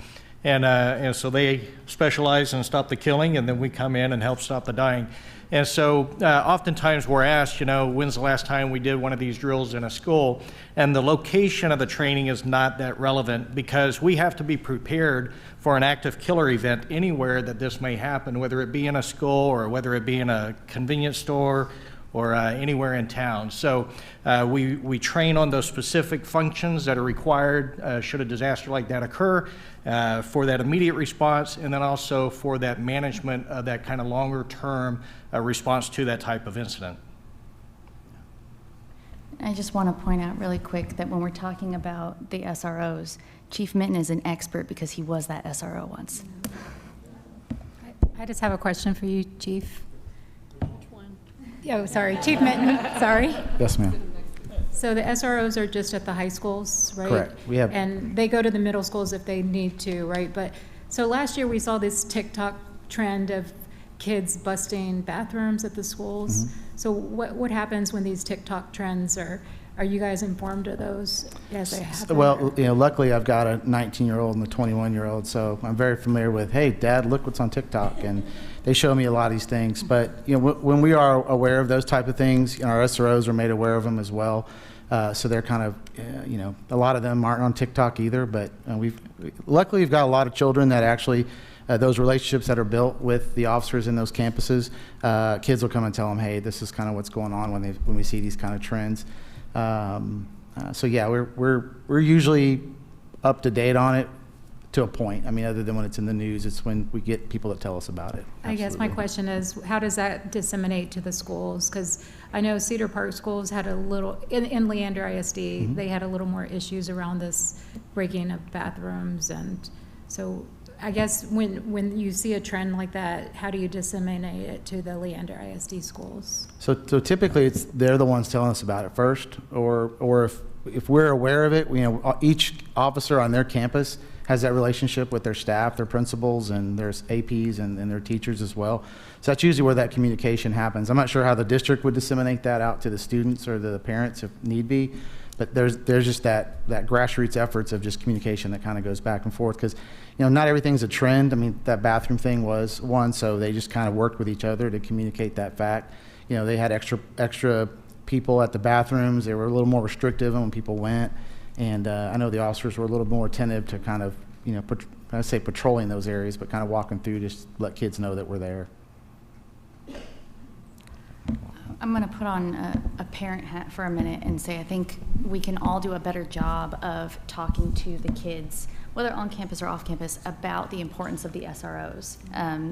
And so they specialize in stop the killing, and then we come in and help stop the dying. And so oftentimes we're asked, when's the last time we did one of these drills in a school? And the location of the training is not that relevant, because we have to be prepared for an active killer event anywhere that this may happen, whether it be in a school or whether it be in a convenience store or anywhere in town. So we train on those specific functions that are required should a disaster like that occur, for that immediate response, and then also for that management of that kind of longer term response to that type of incident. I just want to point out really quick that when we're talking about the SROs, Chief Minton is an expert because he was that SRO once. I just have a question for you, Chief. Which one? Oh, sorry, Chief Minton, sorry. Yes, ma'am. So the SROs are just at the high schools, right? Correct. We have- And they go to the middle schools if they need to, right? But, so last year we saw this TikTok trend of kids busting bathrooms at the schools. Mm-hmm. So what happens when these TikTok trends are you guys informed of those as they happen? Well, luckily I've got a 19-year-old and a 21-year-old, so I'm very familiar with, hey, Dad, look what's on TikTok, and they show me a lot of these things. But when we are aware of those type of things, our SROs are made aware of them as well. So they're kind of, a lot of them aren't on TikTok either. But luckily we've got a lot of children that actually. Those relationships that are built with the officers in those campuses, kids will come and tell them, hey, this is kind of what's going on when we see these kind of trends. So yeah, we're usually up to date on it to a point. I mean, other than when it's in the news, it's when we get people that tell us about it. I guess my question is, how does that disseminate to the schools? Because I know Cedar Park schools had a little, in Leander ISD, they had a little more issues around this breaking of bathrooms. And so I guess when you see a trend like that, how do you disseminate it to the Leander ISD schools? So typically they're the ones telling us about it first, or if we're aware of it, each officer on their campus has that relationship with their staff, their principals, and their APs and their teachers as well. So that's usually where that communication happens. I'm not sure how the district would disseminate that out to the students or the parents if need be, but there's just that grassroots efforts of just communication that kind of goes back and forth because not everything's a trend. I mean, that bathroom thing was one, so they just kind of worked with each other to communicate that fact. They had extra people at the bathrooms. They were a little more restrictive when people went, and I know the officers were a little more attentive to kind of I say patrolling those areas, but kind of walking through just to let kids know that we're there. I'm going to put on a parent hat for a minute and say I think we can all do a better job of talking to the kids, whether on campus or off campus, about the importance of the SROs.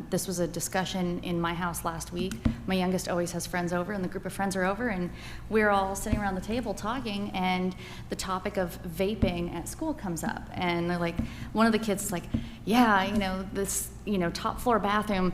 This was a discussion in my house last week. My youngest always has friends over, and the group of friends are over, and we're all sitting around the table talking, and the topic of vaping at school comes up. And they're like, one of the kids is like, yeah, this, top floor bathroom,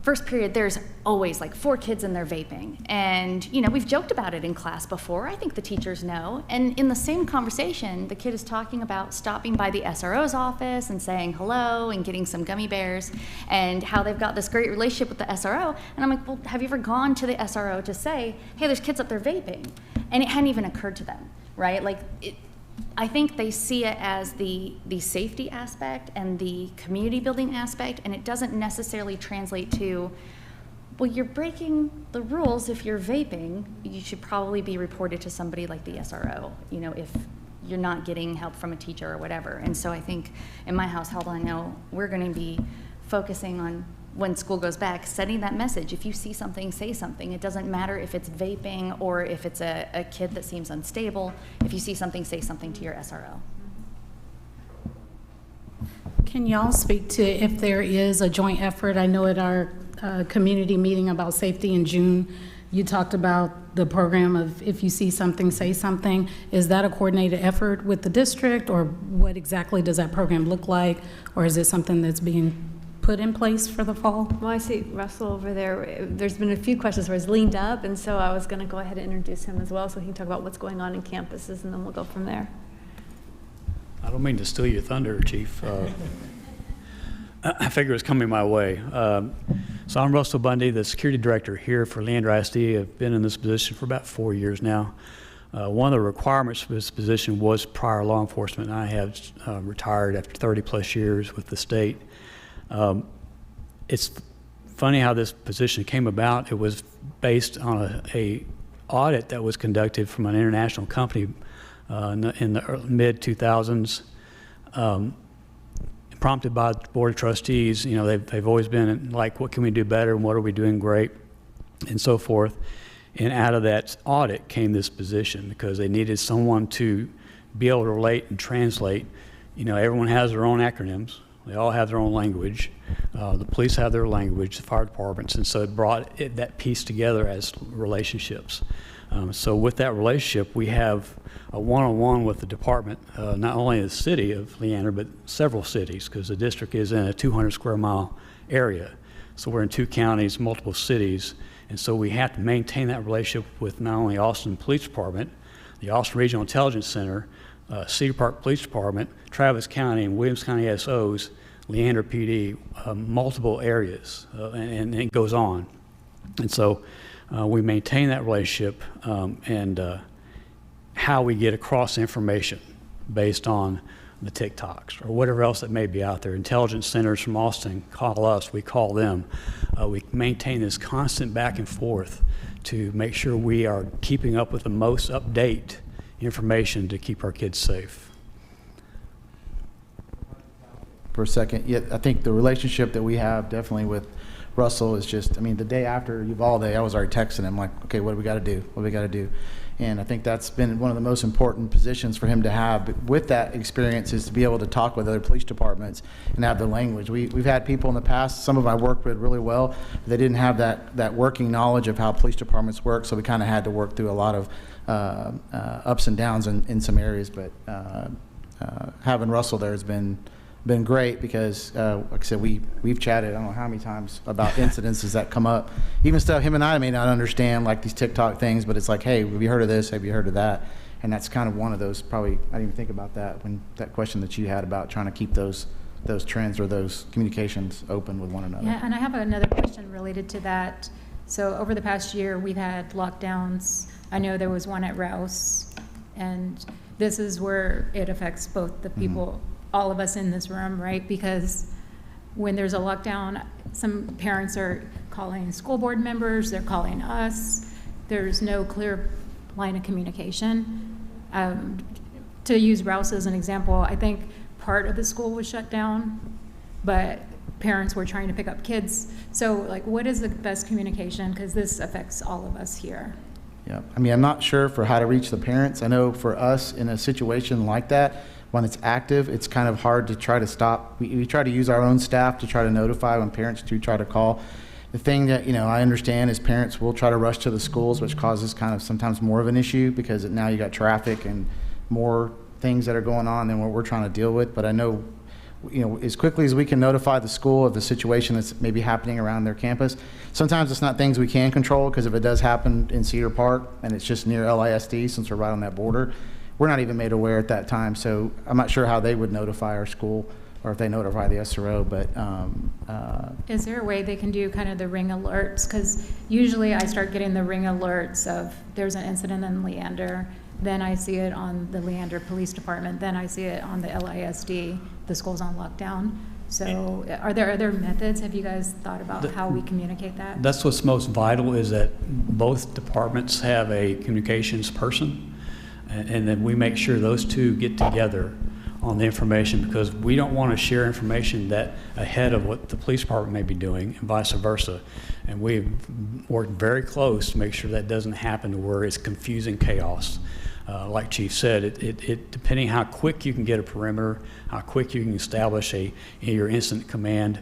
first period, there's always like 4 kids in there vaping. And, we've joked about it in class before. I think the teachers know. And in the same conversation, the kid is talking about stopping by the SRO's office and saying hello and getting some gummy bears and how they've got this great relationship with the SRO. And I'm like, well, have you ever gone to the SRO to say, hey, there's kids up there vaping? And it hadn't even occurred to them, right? I think they see it as the safety aspect and the community building aspect, and it doesn't necessarily translate to, well, you're breaking the rules if you're vaping. You should probably be reported to somebody like the SRO, if you're not getting help from a teacher or whatever. And so I think in my household, I know we're going to be focusing on, when school goes back, sending that message. If you see something, say something. It doesn't matter if it's vaping or if it's a kid that seems unstable. If you see something, say something to your SRO. Can y'all speak to if there is a joint effort? I know at our community meeting about safety in June, you talked about the program of if you see something, say something. Is that a coordinated effort with the district, or what exactly does that program look like? Or is it something that's being put in place for the fall? Well, I see Russell over there. There's been a few questions where he's leaned up, and so I was going to go ahead and introduce him as well so he can talk about what's going on in campuses, and then we'll go from there. I don't mean to steal your thunder, Chief. I figure it's coming my way. So I'm Russell Bundy, the security director here for Leander ISD. I've been in this position for about 4 years now. One of the requirements for this position was prior law enforcement. I have retired after 30 plus years with the state. It's funny how this position came about. It was based on a audit that was conducted from an international company in the mid-2000s, prompted by the Board of Trustees. They've always been like, what can we do better and what are we doing great, and so forth. And out of that audit came this position because they needed someone to be able to relate and translate. Everyone has their own acronyms. They all have their own language. The police have their language, the fire departments, and so it brought that piece together as relationships. So with that relationship, we have a one-on-one with the department, not only the city of Leander, but several cities, because the district is in a 200 square mile area. So we're in 2 counties, multiple cities, and so we have to maintain that relationship with not only Austin Police Department, the Austin Regional Intelligence Center, Cedar Park Police Department, Travis County and Williams County SOs, Leander PD, multiple areas, and it goes on. And so we maintain that relationship and how we get across information based on the TikToks or whatever else that may be out there. Intelligence centers from Austin call us, we call them. We maintain this constant back and forth to make sure we are keeping up with the most up-to-date information to keep our kids safe. For a second, yeah, I think the relationship that we have definitely with Russell is just, I mean, the day after Uvalde, I was already texting him like, okay, what do we got to do? What do we got to do? And I think that's been one of the most important positions for him to have. But with that experience is to be able to talk with other police departments and have the language. We've had people in the past, some of them I worked with really well, they didn't have that working knowledge of how police departments work, so we kind of had to work through a lot of ups and downs in some areas. But having Russell there has been great because, like I said, we've chatted, I don't know how many times about incidences that come up. Even stuff him and I may not understand, like these TikTok things, but it's like, hey, have you heard of this? Have you heard of that? And that's kind of one of those, probably, I didn't even think about that when that question that you had about trying to keep those trends or those communications open with one another. Yeah, and I have another question related to that. So over the past year, we've had lockdowns. I know there was one at Rouse, and this is where it affects both the people, all of us in this room, right? Because when there's a lockdown, some parents are calling school board members, they're calling us. There's no clear line of communication. To use Rouse as an example, I think part of the school was shut down, but parents were trying to pick up kids. So like, what is the best communication? Because this affects all of us here. Yeah, I mean, I'm not sure for how to reach the parents. I know for us in a situation like that, when it's active, it's kind of hard to try to stop. We try to use our own staff to try to notify when parents do try to call. The thing that, I understand is parents will try to rush to the schools, which causes kind of sometimes more of an issue because now you got traffic and more things that are going on than what we're trying to deal with. But I know, as quickly as we can notify the school of the situation that's maybe happening around their campus, sometimes it's not things we can control, because if it does happen in Cedar Park and it's just near LISD, since we're right on that border, we're not even made aware at that time. So I'm not sure how they would notify our school or if they notify the SRO, but. Is there a way they can do kind of the ring alerts? Because usually I start getting the ring alerts of there's an incident in Leander, then I see it on the Leander Police Department, then I see it on the LISD, the school's on lockdown. So are there other methods? Have you guys thought about how we communicate that? That's what's most vital, is that both departments have a communications person, and then we make sure those two get together on the information, because we don't want to share information that ahead of what the police department may be doing and vice versa. And we've worked very close to make sure that doesn't happen to where it's confusing chaos. Like Chief said, it depending how quick you can get a perimeter, how quick you can establish your incident command,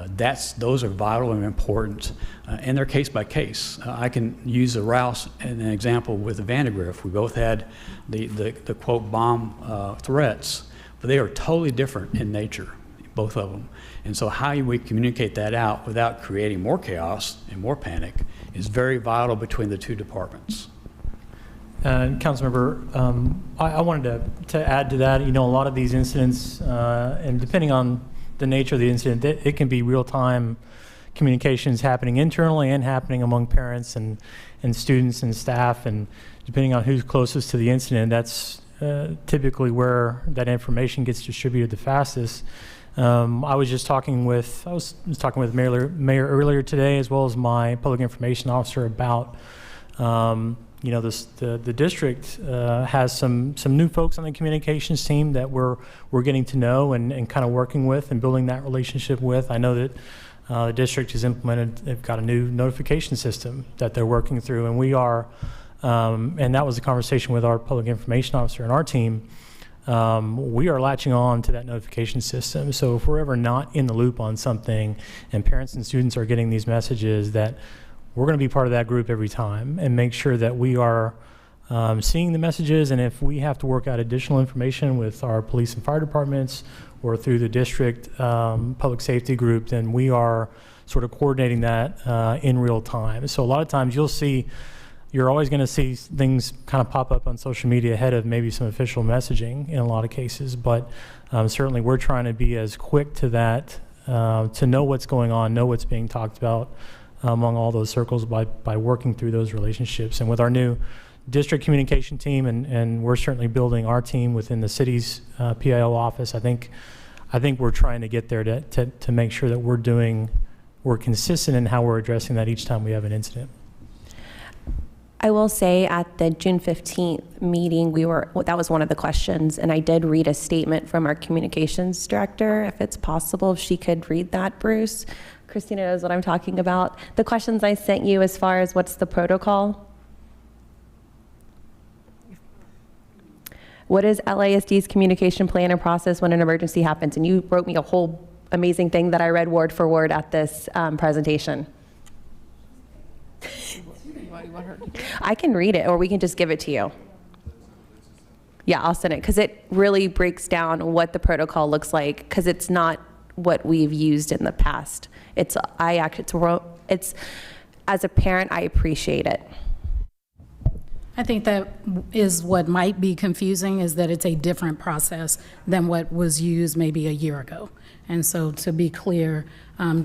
those are vital and important, and they're case by case. I can use the Rouse as an example with the Vandegrift. We both had the quote bomb threats, but they are totally different in nature, both of them. And so how we communicate that out without creating more chaos and more panic is very vital between the two departments. Councilmember, I wanted to add to that. A lot of these incidents, and depending on the nature of the incident, it can be real-time communications happening internally and happening among parents and students and staff, and depending on who's closest to the incident, that's typically where that information gets distributed the fastest. I was talking with Mayor earlier today, as well as my public information officer, about the district has some new folks on the communications team that we're getting to know and kind of working with and building that relationship with. I know that the district has they've got a new notification system that they're working through, and we are, and that was a conversation with our public information officer and our team. we are latching on to that notification system. So if we're ever not in the loop on something and parents and students are getting these messages, that we're going to be part of that group every time and make sure that we are seeing the messages. And if we have to work out additional information with our police and fire departments or through the district public safety group, then we are sort of coordinating that in real time. So a lot of times you're always going to see things kind of pop up on social media ahead of maybe some official messaging in a lot of cases, but certainly we're trying to be as quick to that, to know what's going on, know what's being talked about among all those circles by working through those relationships. And with our new district communication team, and we're certainly building our team within the city's PIO office, I think we're trying to get there to make sure that we're consistent in how we're addressing that each time we have an incident. I will say at the June 15th meeting, that was one of the questions, and I did read a statement from our communications director. If it's possible, if she could read that, Bruce. Christina knows what I'm talking about. The questions I sent you as far as what's the protocol. What is LISD's communication plan and process when an emergency happens? And you wrote me a whole amazing thing that I read word for word at this presentation. I can read it, or we can just give it to you. Yeah, I'll send it, because it really breaks down what the protocol looks like, because it's not what we've used in the past. It's as a parent, I appreciate it. I think that is what might be confusing, is that it's a different process than what was used maybe a year ago. And so, to be clear,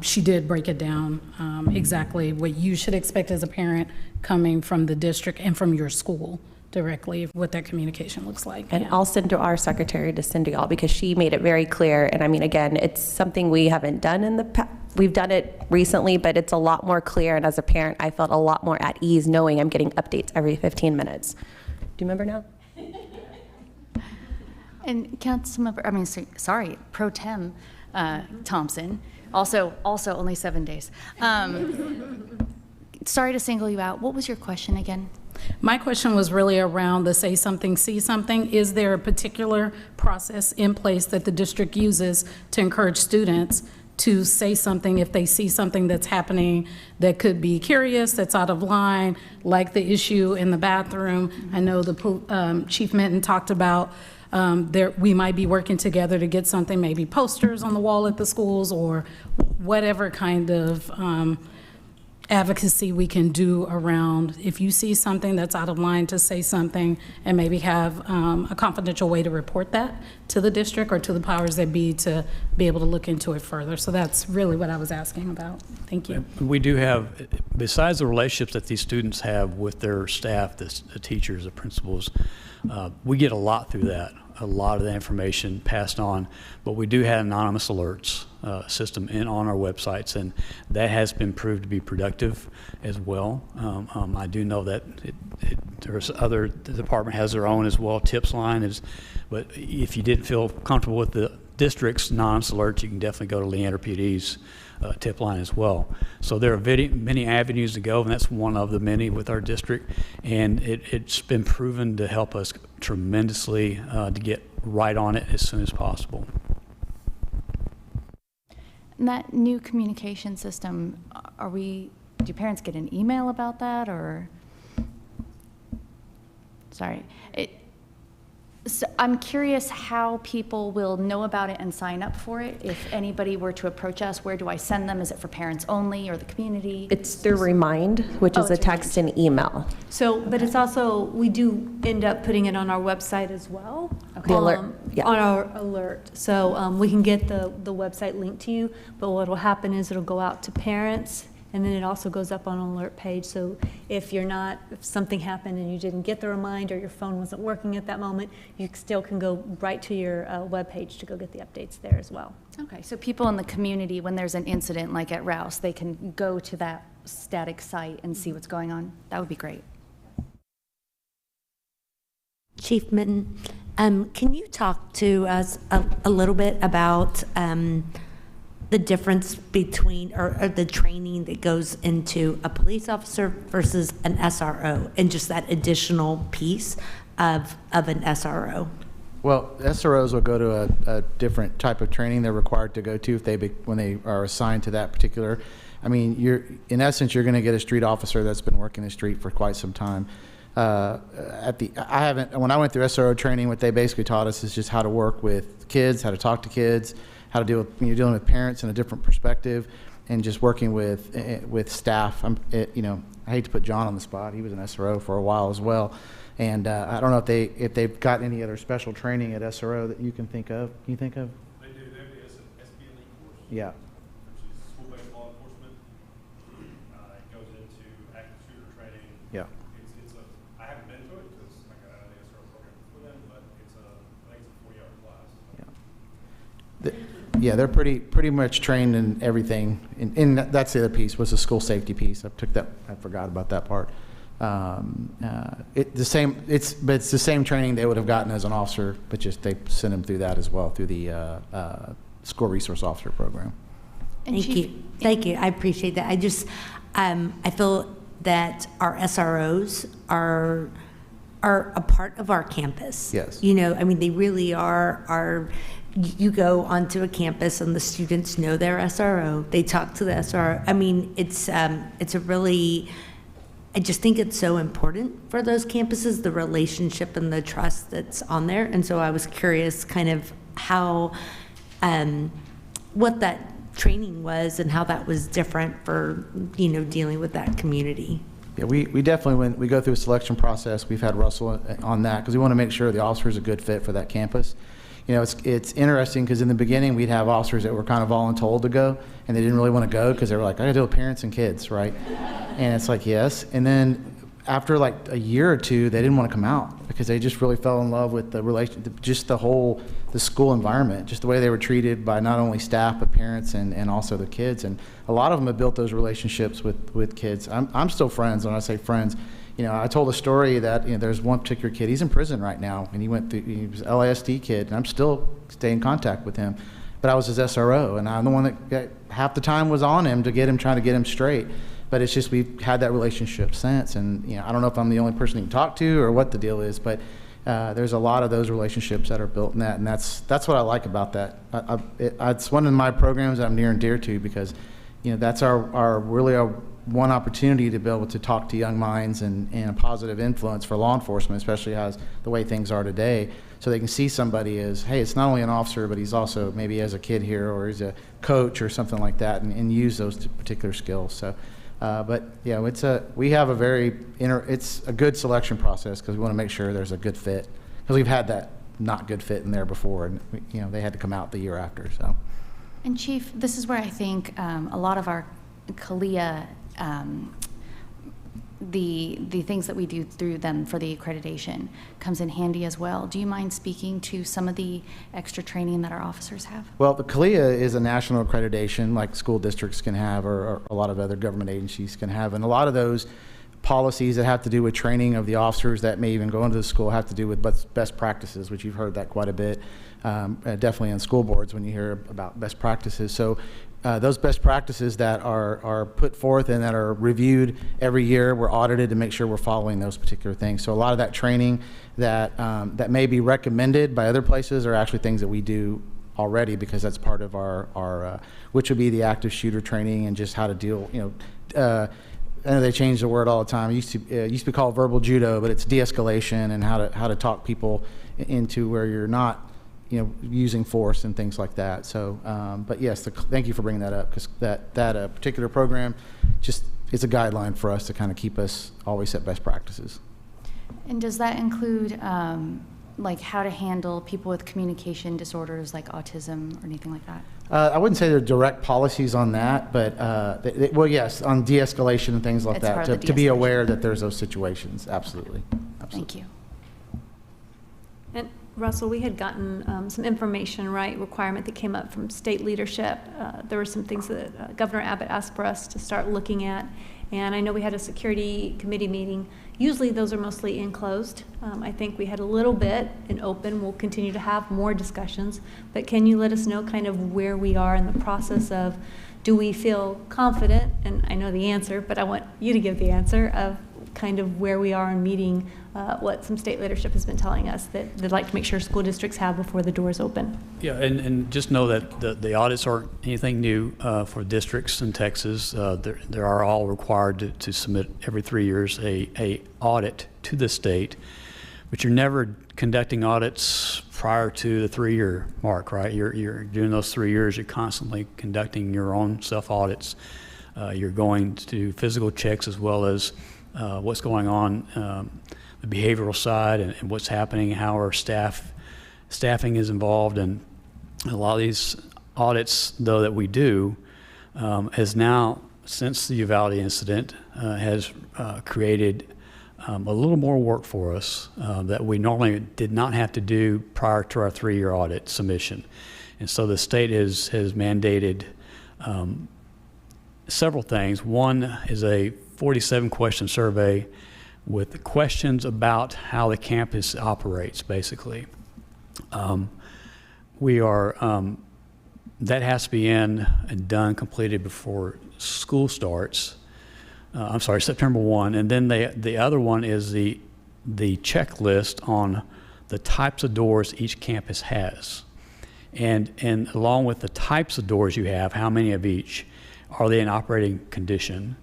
she did break it down exactly what you should expect as a parent coming from the district and from your school directly, what that communication looks like. And I'll send to our secretary to send to y'all, because she made it very clear. And I mean, again, it's something we haven't done in the past. We've done it recently, but it's a lot more clear. And as a parent, I felt a lot more at ease knowing I'm getting updates every 15 minutes. Do you remember now? And Councilmember, Pro Tem Thompson, also only 7 days. Sorry to single you out. What was your question again? My question was really around the say something, see something. Is there a particular process in place that the district uses to encourage students to say something if they see something that's happening that could be curious, that's out of line, like the issue in the bathroom? I know the Chief Minton talked about we might be working together to get something, maybe posters on the wall at the schools, or whatever kind of advocacy we can do around, if you see something that's out of line, to say something and maybe have a confidential way to report that to the district or to the powers that be to be able to look into it further. So that's really what I was asking about. Thank you. We do have, besides the relationships that these students have with their staff, the teachers, the principals, we get a lot through that. A lot of the information passed on, but we do have anonymous alerts system on our websites, and that has been proved to be productive as well. I do know that there's the department has their own as well, tips line but if you didn't feel comfortable with the district's anonymous alerts, you can definitely go to Leander PD's tip line as well. So there are many avenues to go, and that's one of the many with our district, and it's been proven to help us tremendously to get right on it as soon as possible. And that new communication system, do parents get an email about that, or? Sorry. So I'm curious how people will know about it and sign up for it. If anybody were to approach us, where do I send them? Is it for parents only or the community? It's through Remind, which is a text and email. So, but it's also, we do end up putting it on our website as well. Okay. The alert, yeah. On our alert. So we can get the website linked to you, but what will happen is it'll go out to parents, and then it also goes up on an alert page. So if something happened and you didn't get the reminder, your phone wasn't working at that moment, you still can go right to your web page to go get the updates there as well. Okay, so people in the community, when there's an incident like at Rouse, they can go to that static site and see what's going on. That would be great. Chief Minton, can you talk to us a little bit about the difference between, or the training that goes into a police officer versus an SRO, and just that additional piece of an SRO? Well, SROs will go to a different type of training they're required to go to if when they are assigned to that particular. I mean, in essence, you're going to get a street officer that's been working the street for quite some time. When I went through SRO training, what they basically taught us is just how to work with kids, how to talk to kids, how to deal with when you're dealing with parents in a different perspective, and just working with staff. I hate to put John on the spot. He was an SRO for a while as well. And I don't know if they've got any other special training at SRO that you can think of. Can you think of? They do. They have the SBLE course. Yeah. Which is school-based law enforcement. It goes into active shooter training. Yeah. I haven't been to it because I got out of the SRO program for them, but I think it's a 4-year class. So. Yeah, they're pretty much trained in everything. And that's the other piece was the school safety piece. I forgot about that part. It's the same training they would have gotten as an officer, but just they send them through that as well through the school resource officer program. Thank you. I appreciate that. I feel that our SROs are a part of our campus. Yes. They really are. You go onto a campus and the students know their SRO. They talk to the SRO. It's a really. I just think it's so important for those campuses, the relationship and the trust that's on there. And so I was curious kind of how, what that training was and how that was different for, dealing with that community. Yeah, we definitely, when we go through a selection process, we've had Russell on that because we want to make sure the officer is a good fit for that campus. It's interesting because in the beginning we'd have officers that were kind of voluntold to go and they didn't really want to go because they were like, I got to deal with parents and kids, right? And it's like, yes. And then after like a year or two, they didn't want to come out because they just really fell in love with the just the school environment, just the way they were treated by not only staff, but parents and also the kids. And a lot of them have built those relationships with kids. I'm still friends. When I say friends, I told a story that there's one particular kid, he's in prison right now, and he was an LISD kid, and I'm still staying in contact with him. But I was his SRO, and I'm the one that got, half the time was on him trying to get him straight. But it's just we've had that relationship since, and I don't know if I'm the only person you can talk to or what the deal is, but there's a lot of those relationships that are built in that, and that's what I like about that. It's one of my programs that I'm near and dear to because that's our one opportunity to be able to talk to young minds and a positive influence for law enforcement, especially as the way things are today, so they can see somebody as, hey, it's not only an officer, but he's also maybe as a kid here or he's a coach or something like that, and use those particular skills. So, but yeah, it's a good selection process because we want to make sure there's a good fit because we've had that not good fit in there before, and they had to come out the year after. So. And Chief, this is where I think a lot of our CALIA, the things that we do through them for the accreditation comes in handy as well. Do you mind speaking to some of the extra training that our officers have? Well, the CALIA is a national accreditation like school districts can have or a lot of other government agencies can have. And a lot of those policies that have to do with training of the officers that may even go into the school have to do with best practices, which you've heard that quite a bit, definitely in school boards when you hear about best practices. So those best practices that are put forth and that are reviewed every year, we're audited to make sure we're following those particular things. So a lot of that training that may be recommended by other places are actually things that we do already because that's part of our which would be the active shooter training and just how to deal, I know they change the word all the time. It used to be called verbal judo, but it's de-escalation and how to talk people into where you're not using force and things like that. So, but yes, thank you for bringing that up because that particular program just is a guideline for us to kind of keep us always set best practices. And does that include like how to handle people with communication disorders like autism or anything like that? I wouldn't say there are direct policies on that, but well, yes, on de-escalation and things like that, to be aware that there's those situations. Absolutely. Thank you. And Russell, we had gotten some information, requirement that came up from state leadership. There were some things that Governor Abbott asked for us to start looking at. And I know we had a security committee meeting. Usually those are mostly enclosed. I think we had a little bit in open. We'll continue to have more discussions. But can you let us know kind of where we are in the process of, do we feel confident, and I know the answer, but I want you to give the answer, of kind of where we are in meeting what some state leadership has been telling us that they'd like to make sure school districts have before the doors open. Yeah, and just know that the audits aren't anything new for districts in Texas. They are all required to submit every 3 years a audit to the state, but you're never conducting audits prior to the 3-year mark, right? You're doing those 3 years. You're constantly conducting your own self audits. You're going to do physical checks as well as what's going on, the behavioral side, and what's happening, how our staffing is involved. And a lot of these audits, though, that we do, has now, since the Uvalde incident, has created a little more work for us that we normally did not have to do prior to our 3-year audit submission. And so the state has mandated several things. One is a 47-question survey with questions about how the campus operates, basically. That has to be in and done, completed before school starts. I'm sorry, September 1. And then the other one is the checklist on the types of doors each campus has. And along with the types of doors you have, how many of each, are they in operating condition?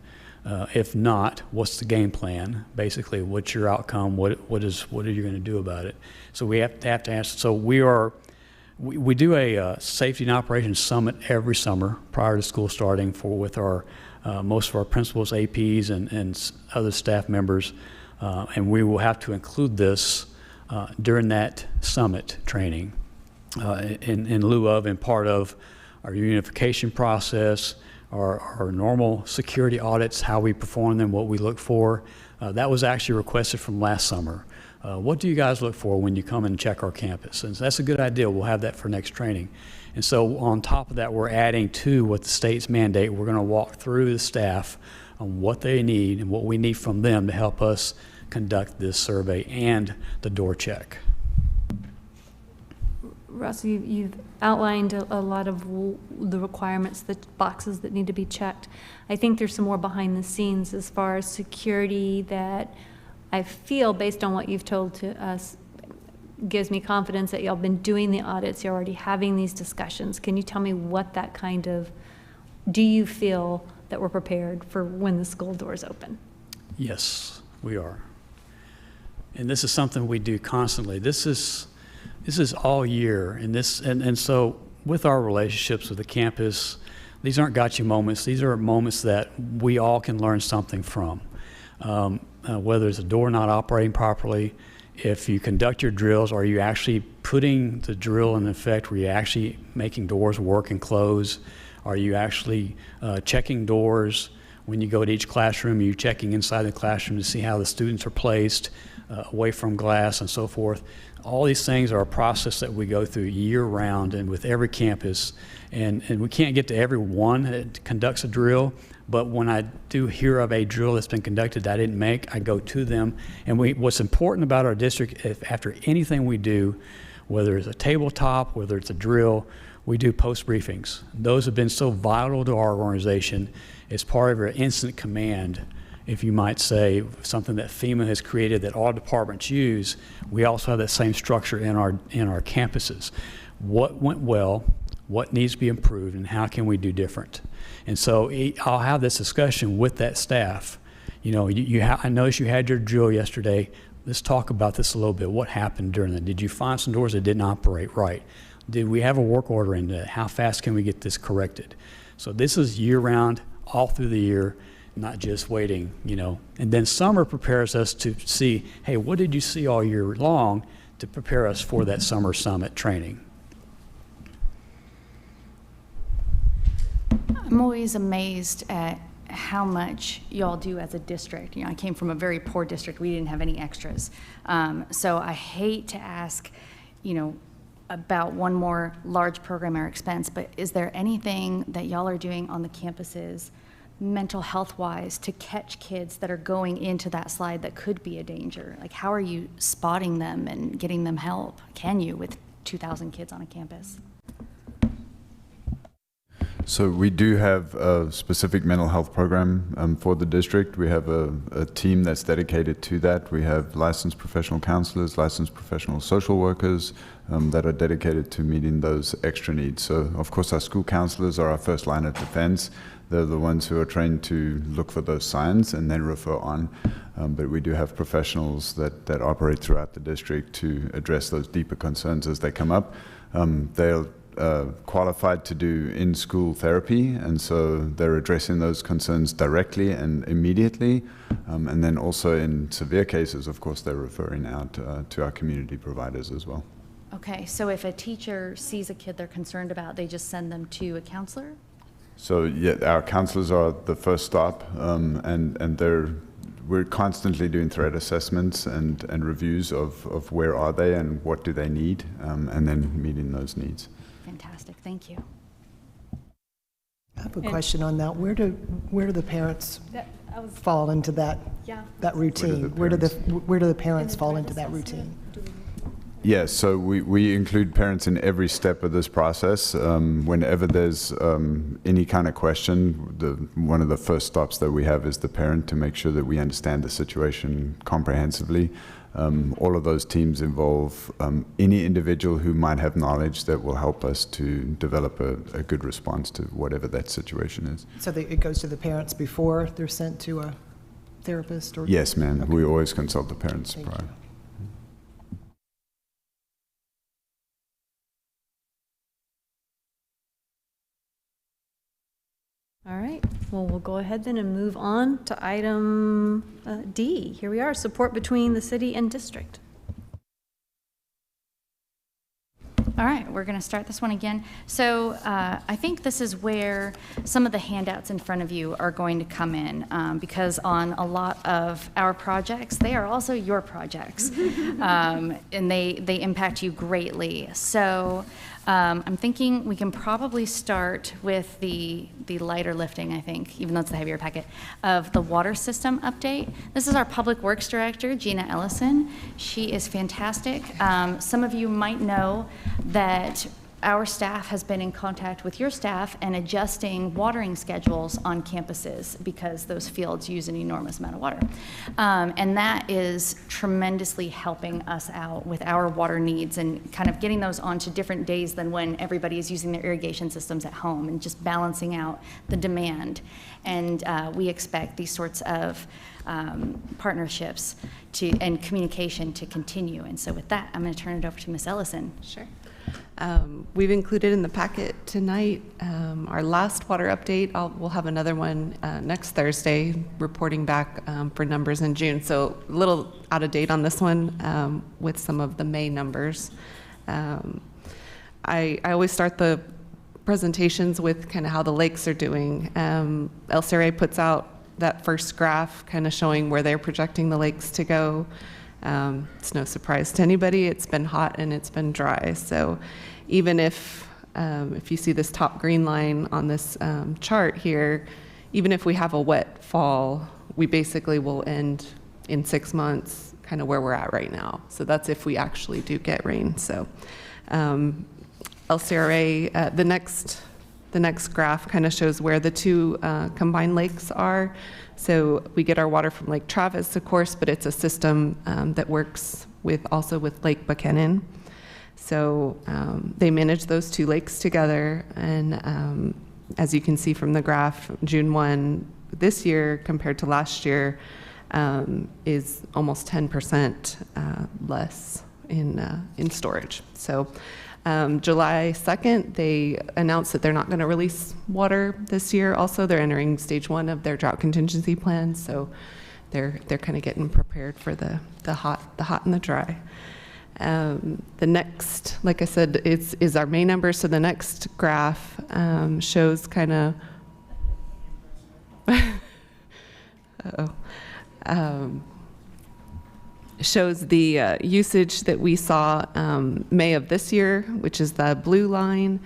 If not, what's the game plan? Basically, what's your outcome? What are you going to do about it? So we have to ask. So we do a safety and operations summit every summer prior to school starting with our most of our principals, APs, and other staff members, and we will have to include this during that summit training in lieu of and part of our unification process, our normal security audits, how we perform them, what we look for. That was actually requested from last summer. What do you guys look for when you come and check our campus? And that's a good idea. We'll have that for next training. And so on top of that, we're adding to what the state's mandate. We're going to walk through the staff on what they need and what we need from them to help us conduct this survey and the door check. Russ, you've outlined a lot of the requirements, the boxes that need to be checked. I think there's some more behind the scenes as far as security that I feel, based on what you've told to us, gives me confidence that y'all been doing the audits, you're already having these discussions. Can you tell me what that kind of, do you feel that we're prepared for when the school doors open? Yes, we are. And this is something we do constantly. This is all year, and so with our relationships with the campus, these aren't gotcha moments. These are moments that we all can learn something from. Whether it's a door not operating properly, if you conduct your drills, are you actually putting the drill in effect? Were you actually making doors work and close? Are you actually checking doors when you go to each classroom? Are you checking inside the classroom to see how the students are placed away from glass and so forth? All these things are a process that we go through year-round and with every campus. And we can't get to every one that conducts a drill, but when I do hear of a drill that's been conducted that I didn't make, I go to them. And what's important about our district, after anything we do, whether it's a tabletop, whether it's a drill, we do post briefings. Those have been so vital to our organization. It's part of our instant command, if you might say, something that FEMA has created that all departments use. We also have that same structure in our campuses. What went well, what needs to be improved, and how can we do different? And so I'll have this discussion with that staff. You know, I noticed you had your drill yesterday. Let's talk about this a little bit. What happened during that? Did you find some doors that didn't operate right? Did we have a work order in that? How fast can we get this corrected? So this is year-round, all through the year, not just waiting, you know. And then summer prepares us to see, hey, what did you see all year long to prepare us for that summer summit training? I'm always amazed at how much y'all do as a district. You know, I came from a very poor district. We didn't have any extras. So I hate to ask, you know, about one more large program or expense, but is there anything that y'all are doing on the campuses mental health wise to catch kids that are going into that slide that could be a danger? Like, how are you spotting them and getting them help? Can you with 2,000 kids on a campus? So we do have a specific mental health program for the district. We have a team that's dedicated to that. We have licensed professional counselors, licensed professional social workers that are dedicated to meeting those extra needs. So of course our school counselors are our first line of defense. They're the ones who are trained to look for those signs and then refer on. But we do have professionals that operate throughout the district to address those deeper concerns as they come up. They're qualified to do in-school therapy, and so they're addressing those concerns directly and immediately. And then also in severe cases, of course, they're referring out to our community providers as well. Okay, so if a teacher sees a kid they're concerned about, they just send them to a counselor? So yeah, our counselors are the first stop, and we're constantly doing threat assessments and reviews of where are they and what do they need, and then meeting those needs. Fantastic, thank you. I have a question on that. Where do the parents fall into that routine? Where do the parents fall into that routine? Yes, so we include parents in every step of this process. Whenever there's any kind of question, one of the first stops that we have is the parent to make sure that we understand the situation comprehensively. All of those teams involve any individual who might have knowledge that will help us to develop a good response to whatever that situation is. So it goes to the parents before they're sent to a therapist? Or Yes, ma'am. Okay. We always consult the parents Thank prior. you. All right, well, we'll go ahead then and move on to item D. Here we are, support between the city and district. All right, we're going to start this one again. So I think this is where some of the handouts in front of you are going to come in, because on a lot of our projects, they are also your projects, and they impact you greatly. So I'm thinking we can probably start with the lighter lifting, I think, even though it's the heavier packet, of the water system update. This is our Public Works Director, Gina Ellison. She is fantastic. Some of you might know that our staff has been in contact with your staff and adjusting watering schedules on campuses because those fields use an enormous amount of water. And that is tremendously helping us out with our water needs and kind of getting those onto different days than when everybody is using their irrigation systems at home and just balancing out the demand. And we expect these sorts of partnerships and communication to continue. And so with that, I'm going to turn it over to Ms. Ellison. Sure. We've included in the packet tonight our last water update. We'll have another one next Thursday, reporting back for numbers in June. So a little out of date on this one with some of the May numbers. I always start the presentations with kind of how the lakes are doing. LCRA puts out that first graph kind of showing where they're projecting the lakes to go. It's no surprise to anybody. It's been hot and it's been dry. So even if you see this top green line on this chart here, even if we have a wet fall, we basically will end in 6 months kind of where we're at right now. So that's if we actually do get rain. So LCRA, the next graph kind of shows where the two combined lakes are. So we get our water from Lake Travis, of course, but it's a system that works also with Lake Buchanan. So they manage those two lakes together. And as you can see from the graph, June 1 this year compared to last year is almost 10% less in storage. So July 2nd, they announced that they're not going to release water this year. Also, they're entering stage 1 of their drought contingency plan, so they're kind of getting prepared for the hot and the dry. The next, like I said, is our May number. So the next graph shows kind of. Shows the usage that we saw May of this year, which is the blue line,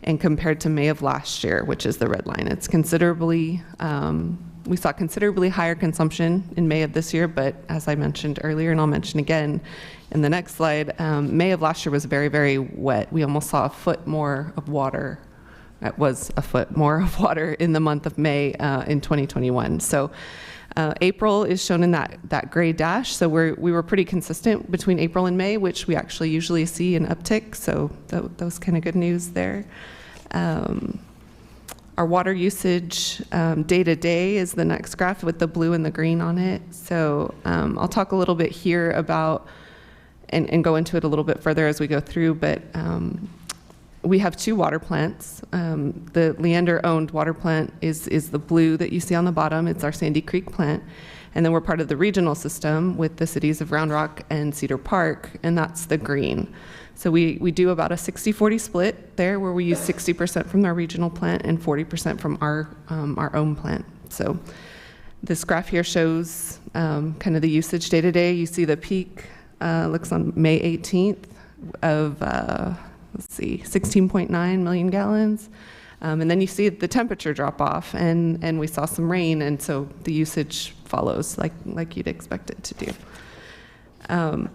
and compared to May of last year, which is the red line. It's considerably, we saw considerably higher consumption in May of this year, but as I mentioned earlier, and I'll mention again in the next slide, May of last year was very, very wet. We almost saw a foot more of water it was a foot more of water in the month of May in 2021. So April is shown in that gray dash. So we were pretty consistent between April and May, which we actually usually see an uptick. So that was kind of good news there. Our water usage day to day is the next graph with the blue and the green on it. So I'll talk a little bit here about and go into it a little bit further as we go through, but we have 2 water plants. The Leander-owned water plant is the blue that you see on the bottom. It's our Sandy Creek plant. And then we're part of the regional system with the cities of Round Rock and Cedar Park, and that's the green. So we do about a 60-40 split there, where we use 60% from our regional plant and 40% from our own plant. So this graph here shows kind of the usage day to day. You see the peak looks on May 18th of, let's see, 16.9 million gallons. And then you see the temperature drop off, and we saw some rain, and so the usage follows like you'd expect it to do.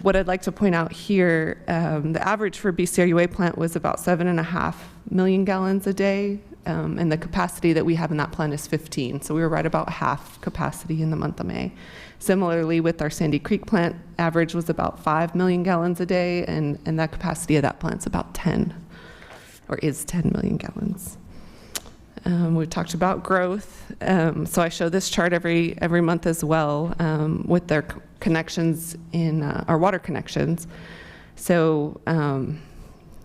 What I'd like to point out here, the average for BCRUA plant was about 7.5 million gallons a day, and the capacity that we have in that plant is 15. So we were right about half capacity in the month of May. Similarly, with our Sandy Creek plant, average was about 5 million gallons a day, and that capacity of that plant's about 10, or is 10 million gallons. We talked about growth. So I show this chart every month as well with their connections in our water connections. So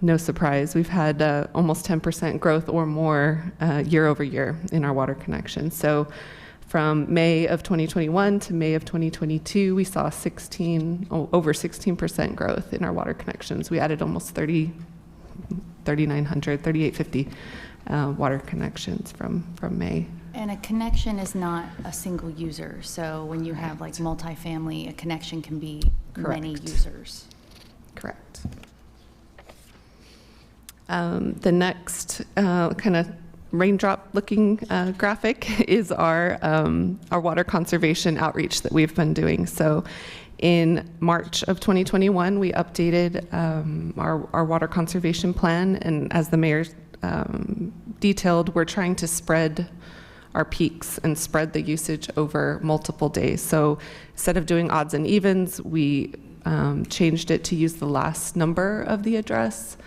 no surprise, we've had almost 10% growth or more year over year in our water connections. So from May of 2021 to May of 2022, we saw over 16% growth in our water connections. We added almost 3,850 water connections from May. And a connection is not a single user. So when you have like multifamily, a connection can be many users. Correct. The next kind of raindrop looking graphic is our water conservation outreach that we've been doing. So in March of 2021, we updated our water conservation plan, and as the mayor detailed, we're trying to spread our peaks and spread the usage over multiple days. So instead of doing odds and evens, we changed it to use the last number of the address.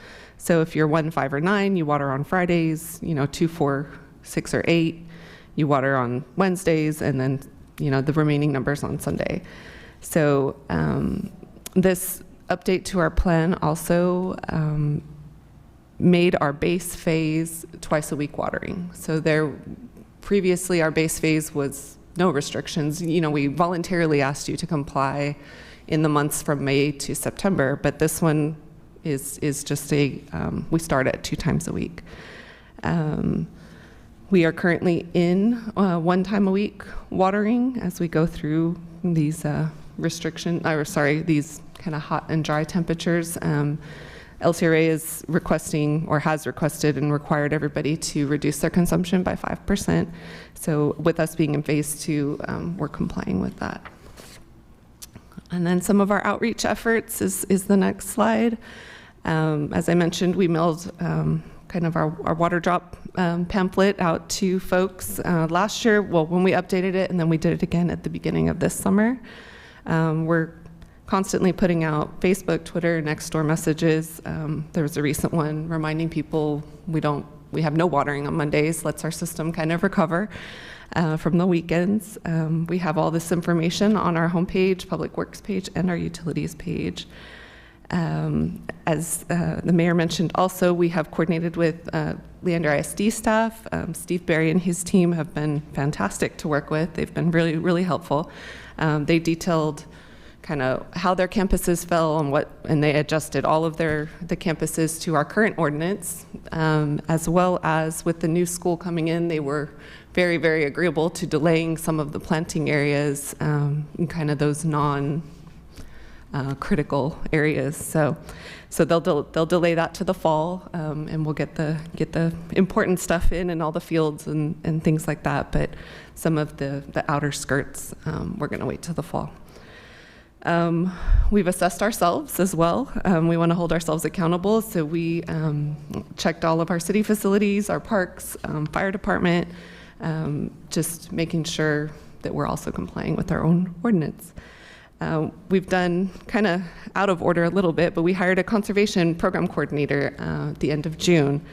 So if you're 1, 5, or 9, you water on Fridays, 2, 4, 6, or 8, you water on Wednesdays, and then the remaining numbers on Sunday. So this update to our plan also made our base phase twice a week watering. So previously our base phase was no restrictions. We voluntarily asked you to comply in the months from May to September, but this one is just we start at 2 times a week. We are currently in 1 time a week watering as we go through these these kind of hot and dry temperatures. LCRA is requesting, or has requested and required everybody to reduce their consumption by 5%. So with us being in phase 2, we're complying with that. And then some of our outreach efforts is the next slide. As I mentioned, we mailed kind of our water drop pamphlet out to folks last year, when we updated it, and then we did it again at the beginning of this summer. We're constantly putting out Facebook, Twitter, next door messages. There was a recent one reminding people we have no watering on Mondays, lets our system kind of recover from the weekends. We have all this information on our homepage, Public Works page, and our utilities page. As the mayor mentioned also, we have coordinated with Leander ISD staff. Steve Berry and his team have been fantastic to work with. They've been really, really helpful. They detailed kind of how their campuses fell and they adjusted all of the campuses to our current ordinance, as well as with the new school coming in, they were very, very agreeable to delaying some of the planting areas and kind of those critical areas. So they'll delay that to the fall, and we'll get the important stuff in all the fields and things like that. But some of the outer skirts, we're going to wait till the fall. We've assessed ourselves as well. We want to hold ourselves accountable, so we checked all of our city facilities, our parks, fire department, just making sure that we're also complying with our own ordinance. We've done kind of out of order a little bit, but we hired a conservation program coordinator at the end of June.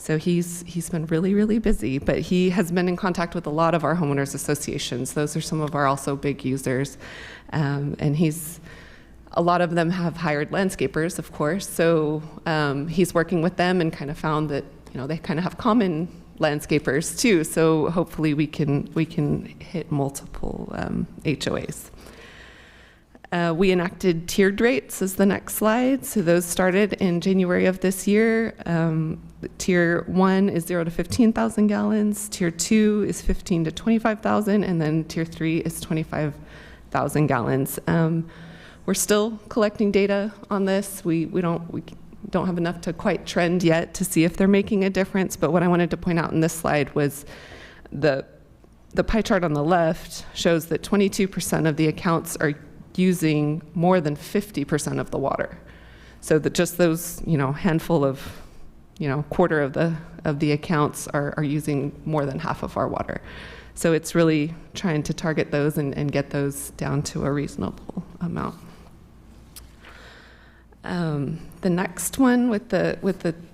So he's been really, really busy, but he has been in contact with a lot of our homeowners associations. Those are some of our also big users. And a lot of them have hired landscapers, of course. So he's working with them and kind of found that, they kind of have common landscapers too. So hopefully we can hit multiple HOAs. We enacted tiered rates as the next slide. So those started in January of this year. Tier 1 is 0 to 15,000 gallons. Tier 2 is 15 to 25,000, and then Tier 3 is 25,000 gallons. We're still collecting data on this. We don't have enough to quite trend yet to see if they're making a difference. But what I wanted to point out in this slide was the pie chart on the left shows that 22% of the accounts are using more than 50% of the water. So that just those, handful of, quarter of the accounts are using more than half of our water. So it's really trying to target those and get those down to a reasonable amount. The next one with the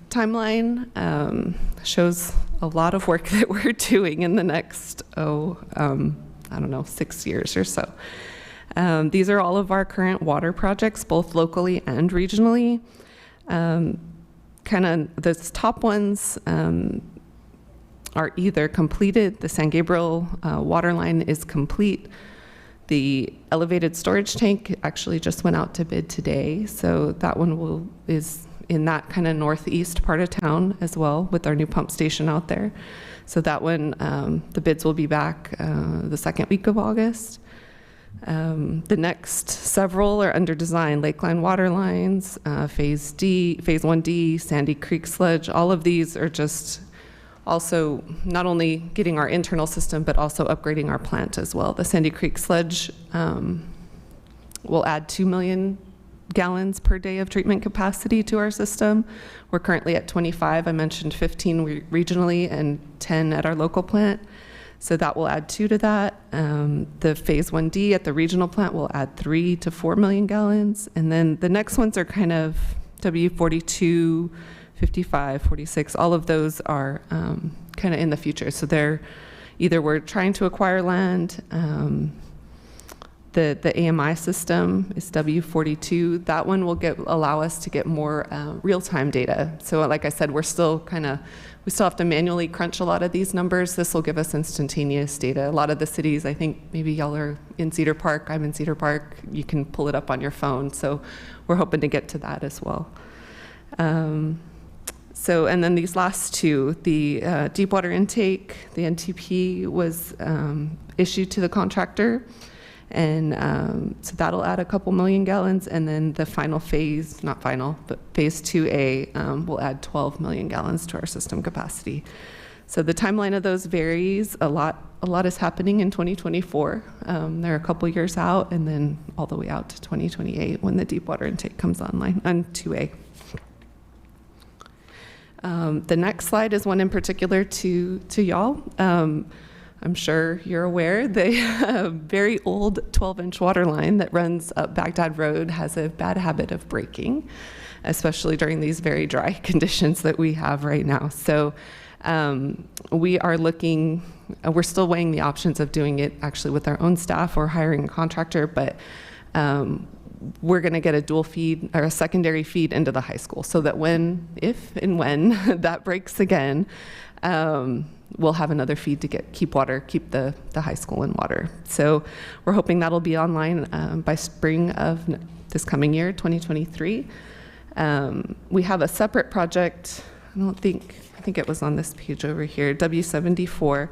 timeline shows a lot of work that we're doing in the next, 6 years or so. These are all of our current water projects, both locally and regionally. Kind of the top ones are either completed. The San Gabriel water line is complete. The elevated storage tank actually just went out to bid today. So that one is in that kind of northeast part of town as well, with our new pump station out there. So that one, the bids will be back the second week of August. The next several are under design: Lakeline water lines, Phase 1D, Sandy Creek sludge. All of these are just also not only getting our internal system, but also upgrading our plant as well. The Sandy Creek sludge will add 2 million gallons per day of treatment capacity to our system. We're currently at 25. I mentioned 15 regionally and 10 at our local plant. So that will add 2 to that. The Phase 1D at the regional plant will add 3 to 4 million gallons. And then the next ones are kind of W42, 55, 46. All of those are kind of in the future. So they're either we're trying to acquire land. The AMI system is W42. That one will allow us to get more real-time data. So like I said, we still have to manually crunch a lot of these numbers. This will give us instantaneous data. A lot of the cities, I think maybe y'all are in Cedar Park, I'm in Cedar Park, you can pull it up on your phone. So we're hoping to get to that as well. And then these last two, the deep water intake, the NTP was issued to the contractor. And so that'll add a couple million gallons. And then the final phase, not final, but Phase 2A will add 12 million gallons to our system capacity. So the timeline of those varies a lot. A lot is happening in 2024. They're a couple years out, and then all the way out to 2028 when the deep water intake comes online on 2A. The next slide is one in particular to y'all. I'm sure you're aware the very old 12-inch water line that runs up Baghdad Road has a bad habit of breaking, especially during these very dry conditions that we have right now. So we are looking, we're still weighing the options of doing it actually with our own staff or hiring a contractor, but we're going to get a dual feed or a secondary feed into the high school so that if and when that breaks again, we'll have another feed to keep the high school in water. So we're hoping that'll be online by spring of this coming year, 2023. We have a separate project, I think it was on this page over here, W74,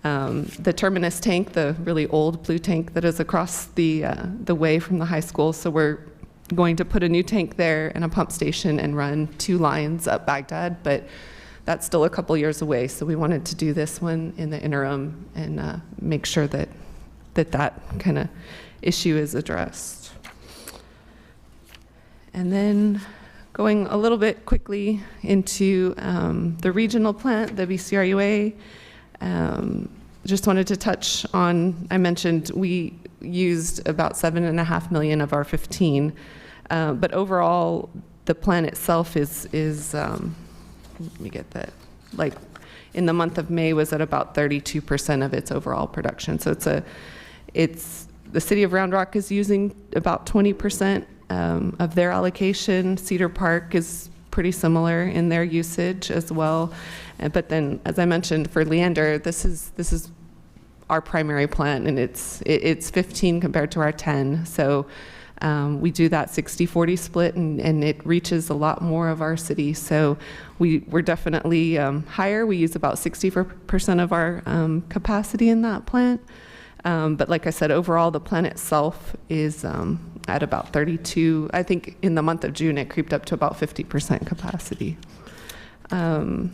the terminus tank, the really old blue tank that is across the way from the high school. So we're going to put a new tank there and a pump station and run 2 lines up Baghdad, but that's still a couple years away. So we wanted to do this one in the interim and make sure that kind of issue is addressed. And then going a little bit quickly into the regional plant, the BCRUA, just wanted to touch on, I mentioned we used about 7.5 million of our 15, but overall the plant itself is let me get that, like in the month of May was at about 32% of its overall production. So it's the city of Round Rock is using about 20% of their allocation. Cedar Park is pretty similar in their usage as well. But then, as I mentioned, for Leander, this is our primary plant, and it's 15 compared to our 10. So we do that 60-40 split, and it reaches a lot more of our city. So we're definitely higher. We use about 60% of our capacity in that plant. But like I said, overall, the plant itself is at about 32. I think in the month of June, it creeped up to about 50% capacity. And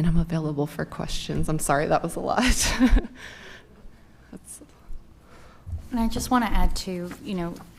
I'm available for questions. I'm sorry, that was a lot. And I just want to add to,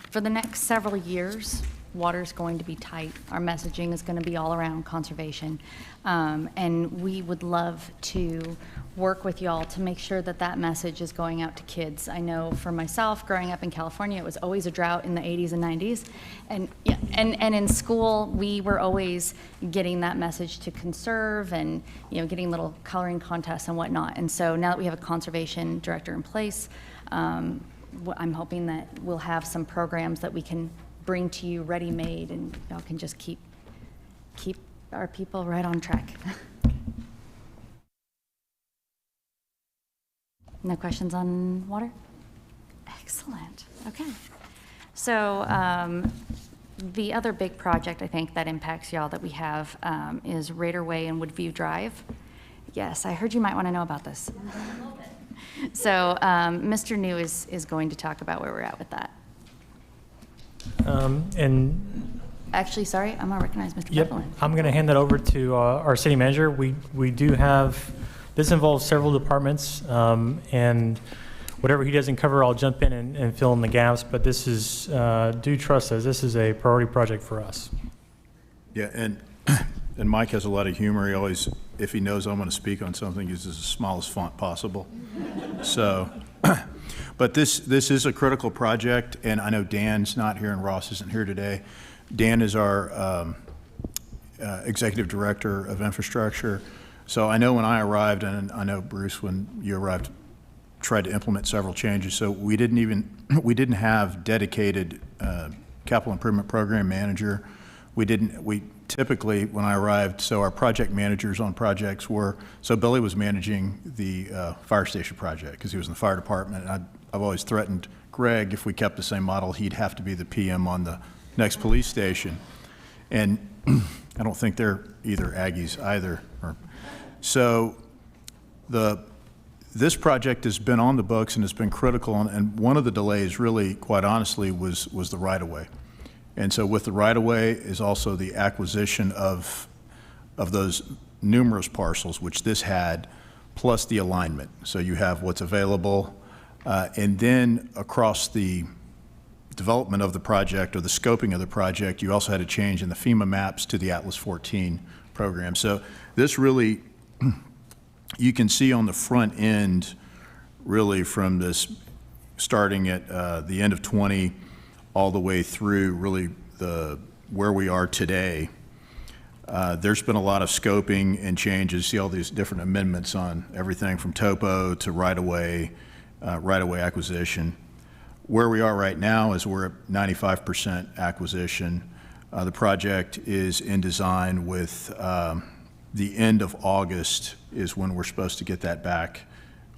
for the next several years, water is going to be tight. Our messaging is going to be all around conservation. And we would love to work with y'all to make sure that that message is going out to kids. I know for myself, growing up in California, it was always a drought in the 80s and 90s. And in school, we were always getting that message to conserve and, getting little coloring contests and whatnot. And so now that we have a conservation director in place, I'm hoping that we'll have some programs that we can bring to you ready-made, and y'all can just keep our people right on track. No questions on water? Excellent. Okay. So the other big project I think that impacts y'all that we have is Raider Way and Woodview Drive. Yes, I heard you might want to know about this. So Mr. New is going to talk about where we're at with that. And actually, sorry, I'm going to recognize Mr. Yep, Bevelin. I'm going to hand that over to our city manager. We do have, this involves several departments, and whatever he doesn't cover, I'll jump in and fill in the gaps, but this is, do trust us, this is a priority project for us. Yeah, and Mike has a lot of humor. He always, if he knows I'm going to speak on something, uses the smallest font possible. So, but this is a critical project, and I know Dan's not here and Ross isn't here today. Dan is our executive director of infrastructure. So I know when I arrived, and I know Bruce, when you arrived, tried to implement several changes. So we didn't have dedicated capital improvement program manager. We typically, when I arrived, so our project managers on projects were, so Billy was managing the fire station project because he was in the fire department. And I've always threatened Greg, if we kept the same model, he'd have to be the PM on the next police station. And I don't think they're either Aggies either. So this project has been on the books and has been critical, and one of the delays really, quite honestly, was the right-of-way. And so with the right-of-way is also the acquisition of those numerous parcels, which this had, plus the alignment. So you have what's available, and then across the development of the project or the scoping of the project, you also had a change in the FEMA maps to the Atlas 14 program. So this really, you can see on the front end, really from this, starting at the end of 20, all the way through really where we are today. There's been a lot of scoping and changes. See all these different amendments on everything from topo to right-of-way acquisition. Where we are right now is we're at 95% acquisition. The project is in design with the end of August is when we're supposed to get that back,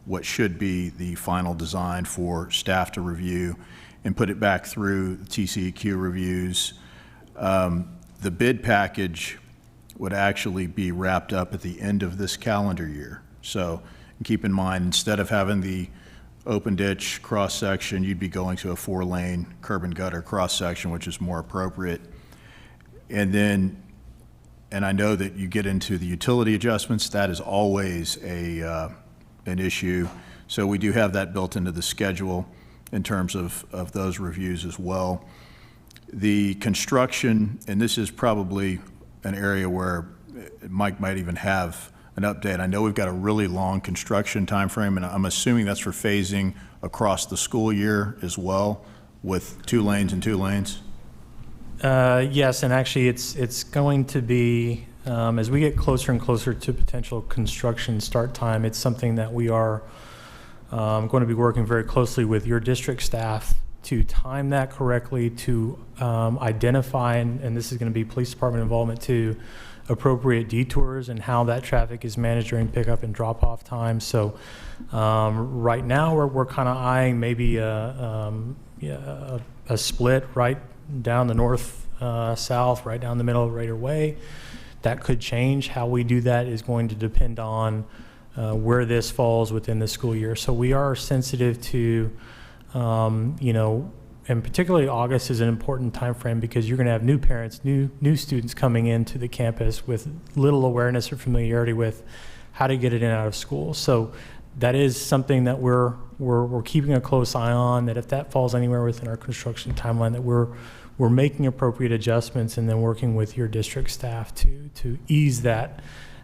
what should be the final design for staff to review and put it back through TCEQ reviews. The bid package would actually be wrapped up at the end of this calendar year. So keep in mind, instead of having the open ditch cross section, you'd be going to a 4-lane curb and gutter cross section, which is more appropriate. And then, and I know that you get into the utility adjustments, that is always an issue. So we do have that built into the schedule in terms of those reviews as well. The construction, and this is probably an area where Mike might even have an update. I know we've got a really long construction time frame, and I'm assuming that's for phasing across the school year as well, with 2 lanes and 2 lanes? Yes, and actually it's going to be, as we get closer and closer to potential construction start time, it's something that we are going to be working very closely with your district staff to time that correctly, to identify, and this is going to be police department involvement too, appropriate detours and how that traffic is managed during pickup and drop off time. So right now we're kind of eyeing maybe a split right down the north south, right down the middle of Raider Way. That could change. How we do that is going to depend on where this falls within the school year. So we are sensitive to and particularly August is an important time frame because you're going to have new parents, new students coming into the campus with little awareness or familiarity with how to get it in and out of school. So that is something that we're keeping a close eye on, that if that falls anywhere within our construction timeline, that we're making appropriate adjustments and then working with your district staff to ease that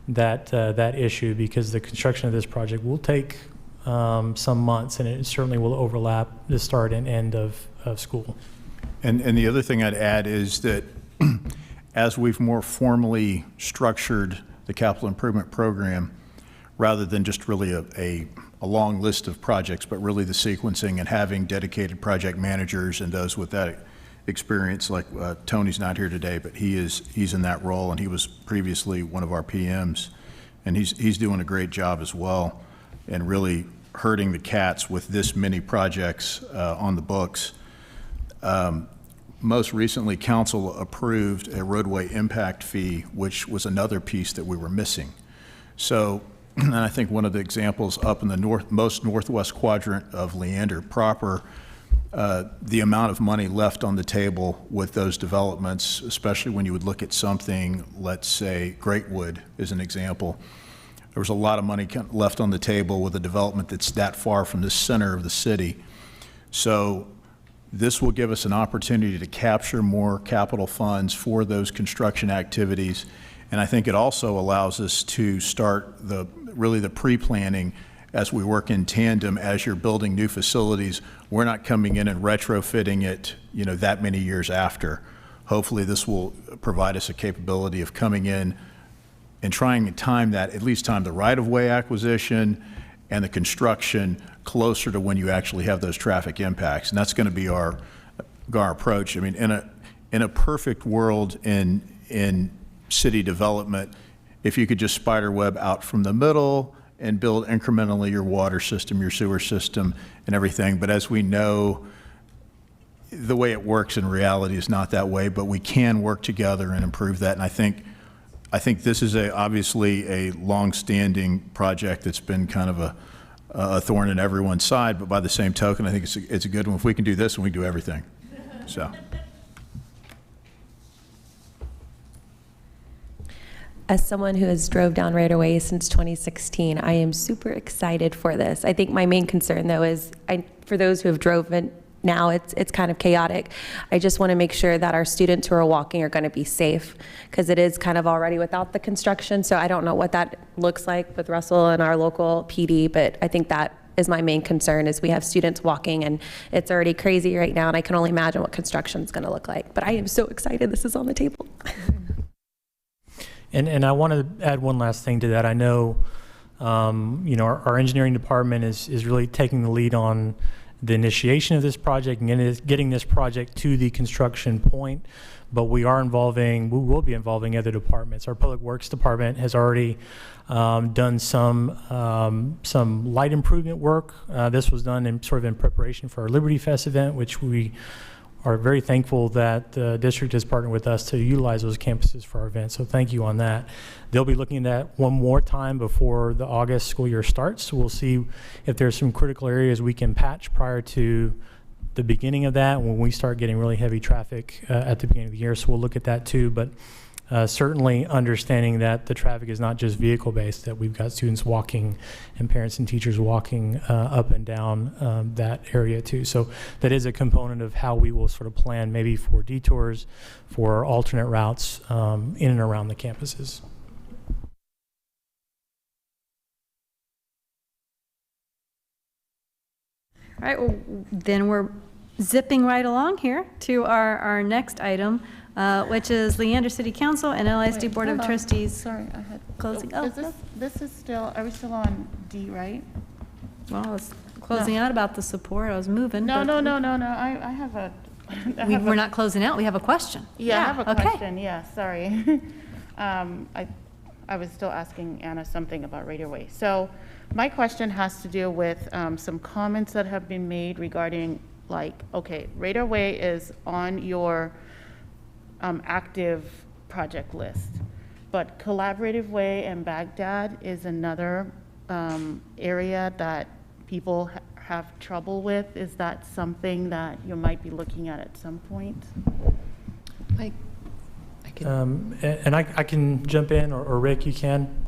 issue, because the construction of this project will take some months, and it certainly will overlap the start and end of school. And the other thing I'd add is that as we've more formally structured the capital improvement program, rather than just really a long list of projects, but really the sequencing and having dedicated project managers and those with that experience, like Tony's not here today, but he's in that role, and he was previously one of our PMs, and he's doing a great job as well, and really herding the cats with this many projects on the books. Most recently, council approved a roadway impact fee, which was another piece that we were missing. So, and I think one of the examples up in the most northwest quadrant of Leander proper, the amount of money left on the table with those developments, especially when you would look at something, let's say Greatwood is an example. There was a lot of money left on the table with a development that's that far from the center of the city. So this will give us an opportunity to capture more capital funds for those construction activities. And I think it also allows us to start really the pre-planning as we work in tandem. As you're building new facilities, we're not coming in and retrofitting it, that many years after. Hopefully this will provide us a capability of coming in and trying to time that, at least time the right-of-way acquisition and the construction closer to when you actually have those traffic impacts. And that's going to be our approach. I mean, in a perfect world in city development, if you could just spider web out from the middle and build incrementally your water system, your sewer system, and everything. But as we know, the way it works in reality is not that way, but we can work together and improve that. And I think this is obviously a long-standing project that's been kind of a thorn in everyone's side, but by the same token, I think it's a good one. If we can do this, and we can do everything. So. As someone who has drove down Raider Way since 2016, I am super excited for this. I think my main concern, though, is for those who have driven now, it's kind of chaotic. I just want to make sure that our students who are walking are going to be safe, because it is kind of already without the construction. So I don't know what that looks like with Russell and our local PD, but I think that is my main concern, is we have students walking and it's already crazy right now, and I can only imagine what construction is going to look like. But I am so excited this is on the table. And I want to add one last thing to that. I know, our engineering department is really taking the lead on the initiation of this project and getting this project to the construction point. But we will be involving other departments. Our Public Works Department has already done some light improvement work. This was done in preparation for our Liberty Fest event, which we are very thankful that the district has partnered with us to utilize those campuses for our event. So thank you on that. They'll be looking at that one more time before the August school year starts. So we'll see if there's some critical areas we can patch prior to the beginning of that, when we start getting really heavy traffic at the beginning of the year. So we'll look at that too. But Certainly understanding that the traffic is not just vehicle-based, that we've got students walking and parents and teachers walking up and down that area too. So that is a component of how we will sort of plan maybe for detours, for alternate routes in and around the campuses. All right, well, then we're zipping right along here to our next item, which is Leander City Council and LISD Wait, Board of hold on. Trustees. Sorry, I had closing. Is this is still, are we still on D, right? Well, I was closing out about the support. I was moving. No, but no. I have a. We're not closing out. We have a question. Yeah, I have a okay. question. Yeah, sorry. I was still asking Anna something about Radio Way. So my question has to do with some comments that have been made regarding, like, okay, Radio Way is on your active project list, but Collaborative Way and Baghdad is another area that people have trouble with. Is that something that you might be looking at some point? And I can jump in, or Rick, you can.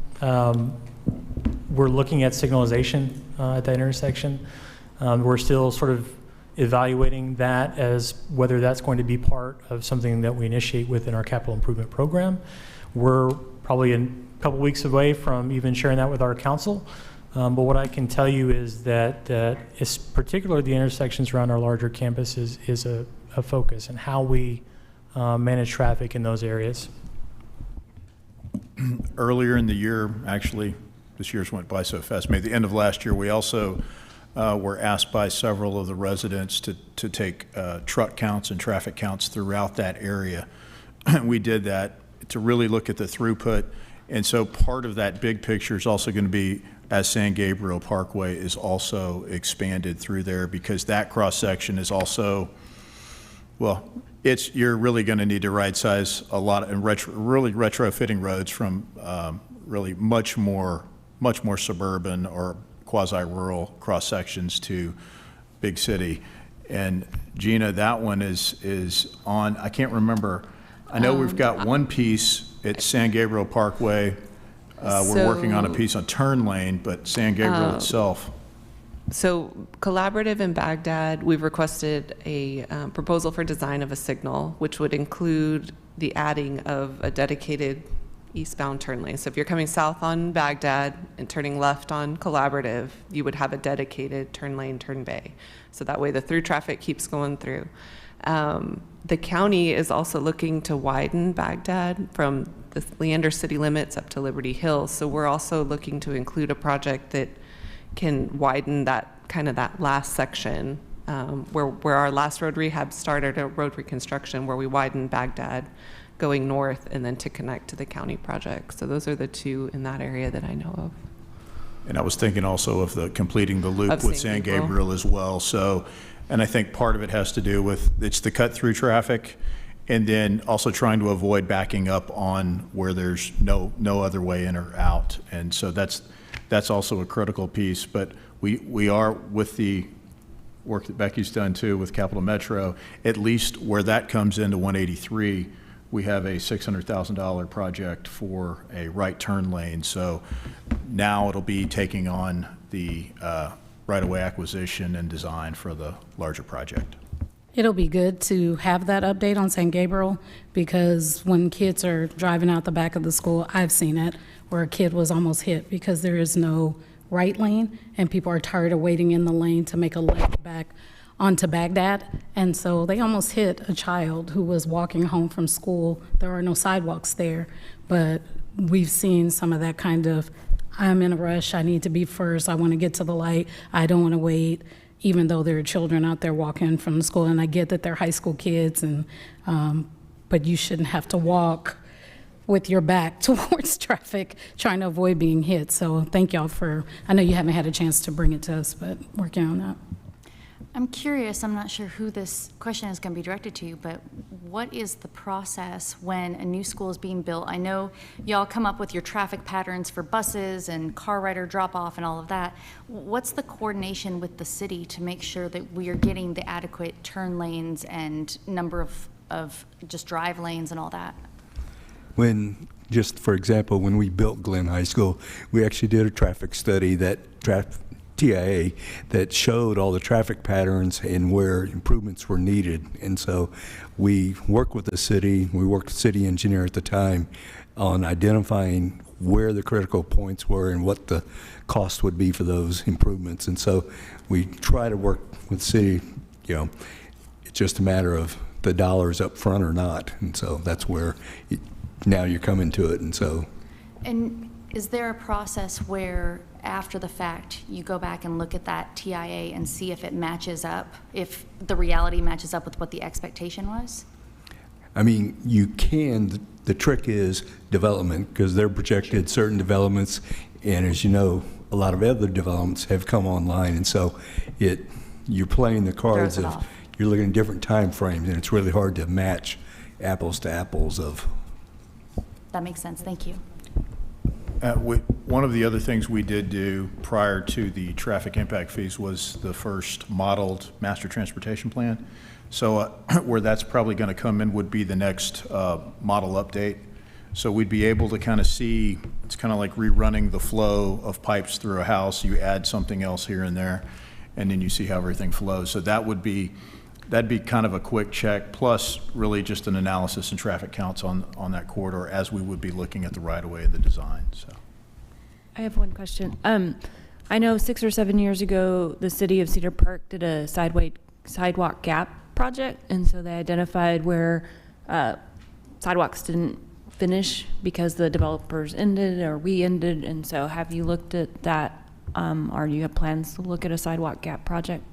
We're looking at signalization at that intersection. We're still sort of evaluating that as whether that's going to be part of something that we initiate within our capital improvement program. We're probably a couple weeks away from even sharing that with our council. But what I can tell you is that it's particularly the intersections around our larger campuses is a focus, and how we manage traffic in those areas. Earlier in the year, actually, this year's went by so fast, maybe the end of last year, we also were asked by several of the residents to take truck counts and traffic counts throughout that area. We did that to really look at the throughput. And so part of that big picture is also going to be as San Gabriel Parkway is also expanded through there, because that cross section is also, well, you're really going to need to right size a lot and really retrofitting roads from really much more suburban or quasi-rural cross sections to big city. And Gina, that one is on, I can't remember. I know we've got one piece at San Gabriel Parkway. We're working on a piece on turn lane, but San Gabriel itself. So Collaborative in Baghdad, we've requested a proposal for design of a signal, which would include the adding of a dedicated eastbound turn lane. So if you're coming south on Baghdad and turning left on Collaborative, you would have a dedicated turn lane, turn bay. So that way the through traffic keeps going through. The county is also looking to widen Baghdad from the Leander city limits up to Liberty Hill. So we're also looking to include a project that can widen that that last section where our last road rehab started, a road reconstruction where we widened Baghdad going north and then to connect to the county project. So those are the two in that area that I know of. And I was thinking also of completing the loop with San Gabriel as well. So, and I think part of it has to do with, it's the cut through traffic, and then also trying to avoid backing up on where there's no other way in or out. And so that's also a critical piece. But we are, with the work that Becky's done too with Capital Metro, at least where that comes into 183, we have a $600,000 project for a right turn lane. So now it'll be taking on the right-of-way acquisition and design for the larger project. It'll be good to have that update on San Gabriel, because when kids are driving out the back of the school, I've seen it, where a kid was almost hit because there is no right lane and people are tired of waiting in the lane to make a left back onto Baghdad. And so they almost hit a child who was walking home from school. There are no sidewalks there, but we've seen some of that kind of, I'm in a rush, I need to be first, I want to get to the light, I don't want to wait, even though there are children out there walking from the school. And I get that they're high school kids, and but you shouldn't have to walk with your back towards traffic trying to avoid being hit. So thank y'all for, I know you haven't had a chance to bring it to us, but working on that. I'm curious, I'm not sure who this question is going to be directed to, but what is the process when a new school is being built? I know y'all come up with your traffic patterns for buses and car rider drop-off and all of that. What's the coordination with the city to make sure that we are getting the adequate turn lanes and number of just drive lanes and all that? Just for example, when we built Glenn High School, we actually did a traffic study TIA that showed all the traffic patterns and where improvements were needed. And so we worked with the city, we worked with the city engineer at the time on identifying where the critical points were and what the cost would be for those improvements. And so we try to work with the city, it's just a matter of the dollars up front or not. And so that's where now you're coming to it. And is there a process where after the fact you go back and look at that TIA and see if it matches up, if the reality matches up with what the expectation was? I mean, you can. The trick is development, because they're projected certain developments, and as you know, a lot of other developments have come online, and so you're playing the cards of you're looking at different time frames, and it's really hard to match apples to apples of. That makes sense. Thank you. One of the other things we did do prior to the traffic impact fees was the first modeled master transportation plan. So where that's probably going to come in would be the next model update. So we'd be able to kind of see, it's kind of like rerunning the flow of pipes through a house. You add something else here and there, and then you see how everything flows. So that'd be kind of a quick check, plus really just an analysis and traffic counts on that corridor as we would be looking at the right-of-way and the design. So, I have one question. I know 6 or 7 years ago, the city of Cedar Park did a sidewalk gap project, and so they identified where sidewalks didn't finish because the developers ended or we ended. And so have you looked at that, or do you have plans to look at a sidewalk gap project?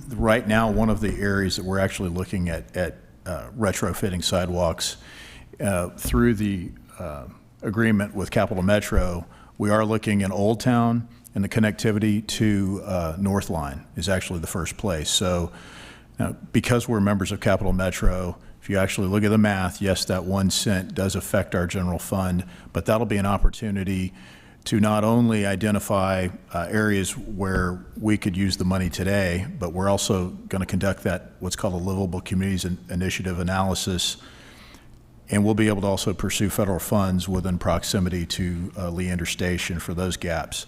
Right now, one of the areas that we're actually looking at retrofitting sidewalks through the agreement with Capital Metro, we are looking in Old Town, and the connectivity to North Line is actually the first place. So because we're members of Capital Metro, if you actually look at the math, yes, that 1 cent does affect our general fund, but that'll be an opportunity to not only identify areas where we could use the money today, but we're also going to conduct that what's called a Livable Communities Initiative analysis, and we'll be able to also pursue federal funds within proximity to Leander Station for those gaps.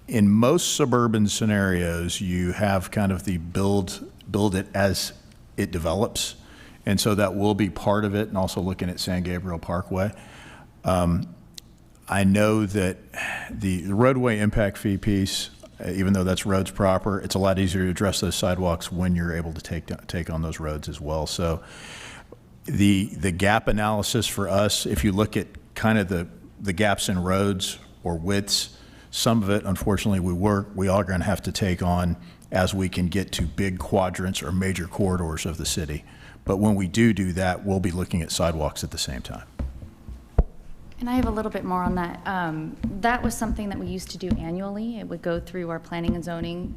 In most suburban scenarios, you have kind of the build it as it develops, and so that will be part of it, and also looking at San Gabriel Parkway. I know that the roadway impact fee piece, even though that's roads proper, it's a lot easier to address those sidewalks when you're able to take on those roads as well. So the gap analysis for us, if you look at kind of the gaps in roads or widths, some of it, unfortunately, we are going to have to take on as we can get to big quadrants or major corridors of the city. But when we do that, we'll be looking at sidewalks at the same time. And I have a little bit more on that. That was something that we used to do annually. It would go through our Planning and Zoning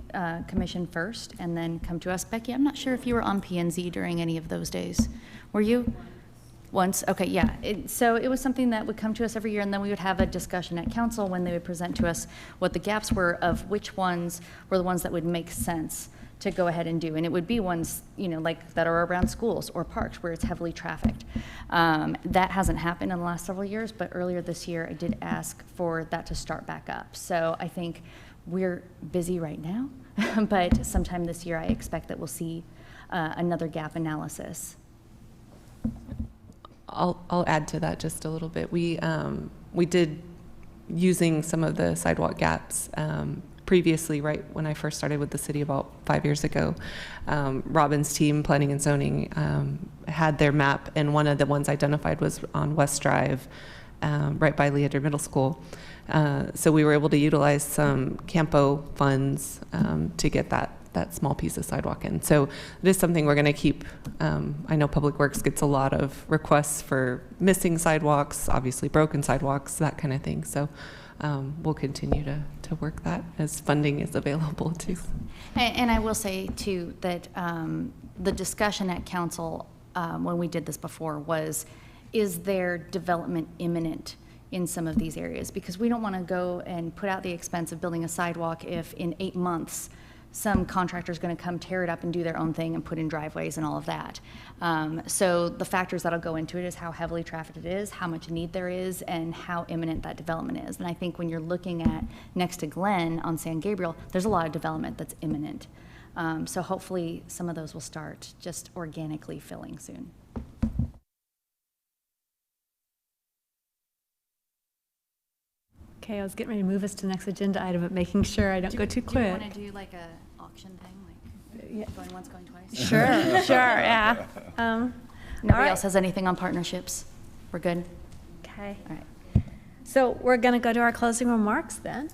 Commission first and then come to us. Becky, I'm not sure if you were on P&Z during any of those days. Were you? Once? Okay, yeah. So it was something that would come to us every year, and then we would have a discussion at council when they would present to us what the gaps were of which ones were the ones that would make sense to go ahead and do. And it would be ones, like that are around schools or parks where it's heavily trafficked. That hasn't happened in the last several years, but earlier this year I did ask for that to start back up. So I think we're busy right now, but sometime this year I expect that we'll see another gap analysis. I'll add to that just a little bit. We did using some of the sidewalk gaps previously, right when I first started with the city about 5 years ago. Robin's team, Planning and Zoning, had their map, and one of the ones identified was on West Drive, right by Leander Middle School. So we were able to utilize some Campo funds to get that small piece of sidewalk in. So it is something we're going to keep. I know Public Works gets a lot of requests for missing sidewalks, obviously broken sidewalks, that kind of thing. So we'll continue to work that as funding is available too. And I will say too that the discussion at council when we did this before was, is there development imminent in some of these areas? Because we don't want to go and put out the expense of building a sidewalk if in 8 months some contractor's going to come tear it up and do their own thing and put in driveways and all of that. So the factors that'll go into it is how heavily trafficked it is, how much need there is, and how imminent that development is. And I think when you're looking at next to Glen on San Gabriel, there's a lot of development that's imminent. So hopefully some of those will start just organically filling soon. Okay, I was getting ready to move us to the next agenda item, but making sure I don't go too quick. Do you want to do like a auction thing, like going once, going twice? Sure, sure, yeah. Nobody else has anything on partnerships? We're good? Okay. All right. So we're going to go to our closing remarks then.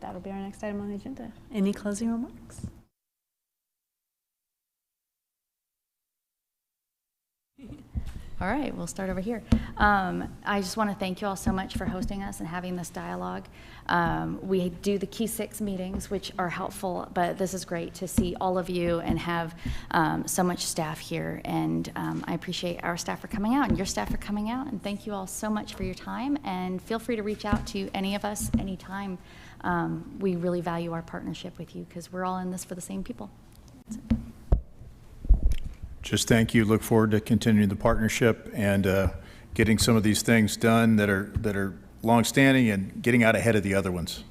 That'll be our next item on the agenda. Any closing remarks? All right, we'll start over here. I just want to thank you all so much for hosting us and having this dialogue. We do the Key 6 meetings, which are helpful, but this is great to see all of you and have so much staff here. And I appreciate our staff for coming out and your staff for coming out. And thank you all so much for your time. And feel free to reach out to any of us anytime. We really value our partnership with you because we're all in this for the same people. Just thank you. Look forward to continuing the partnership and getting some of these things done that are longstanding and getting out ahead of the other ones.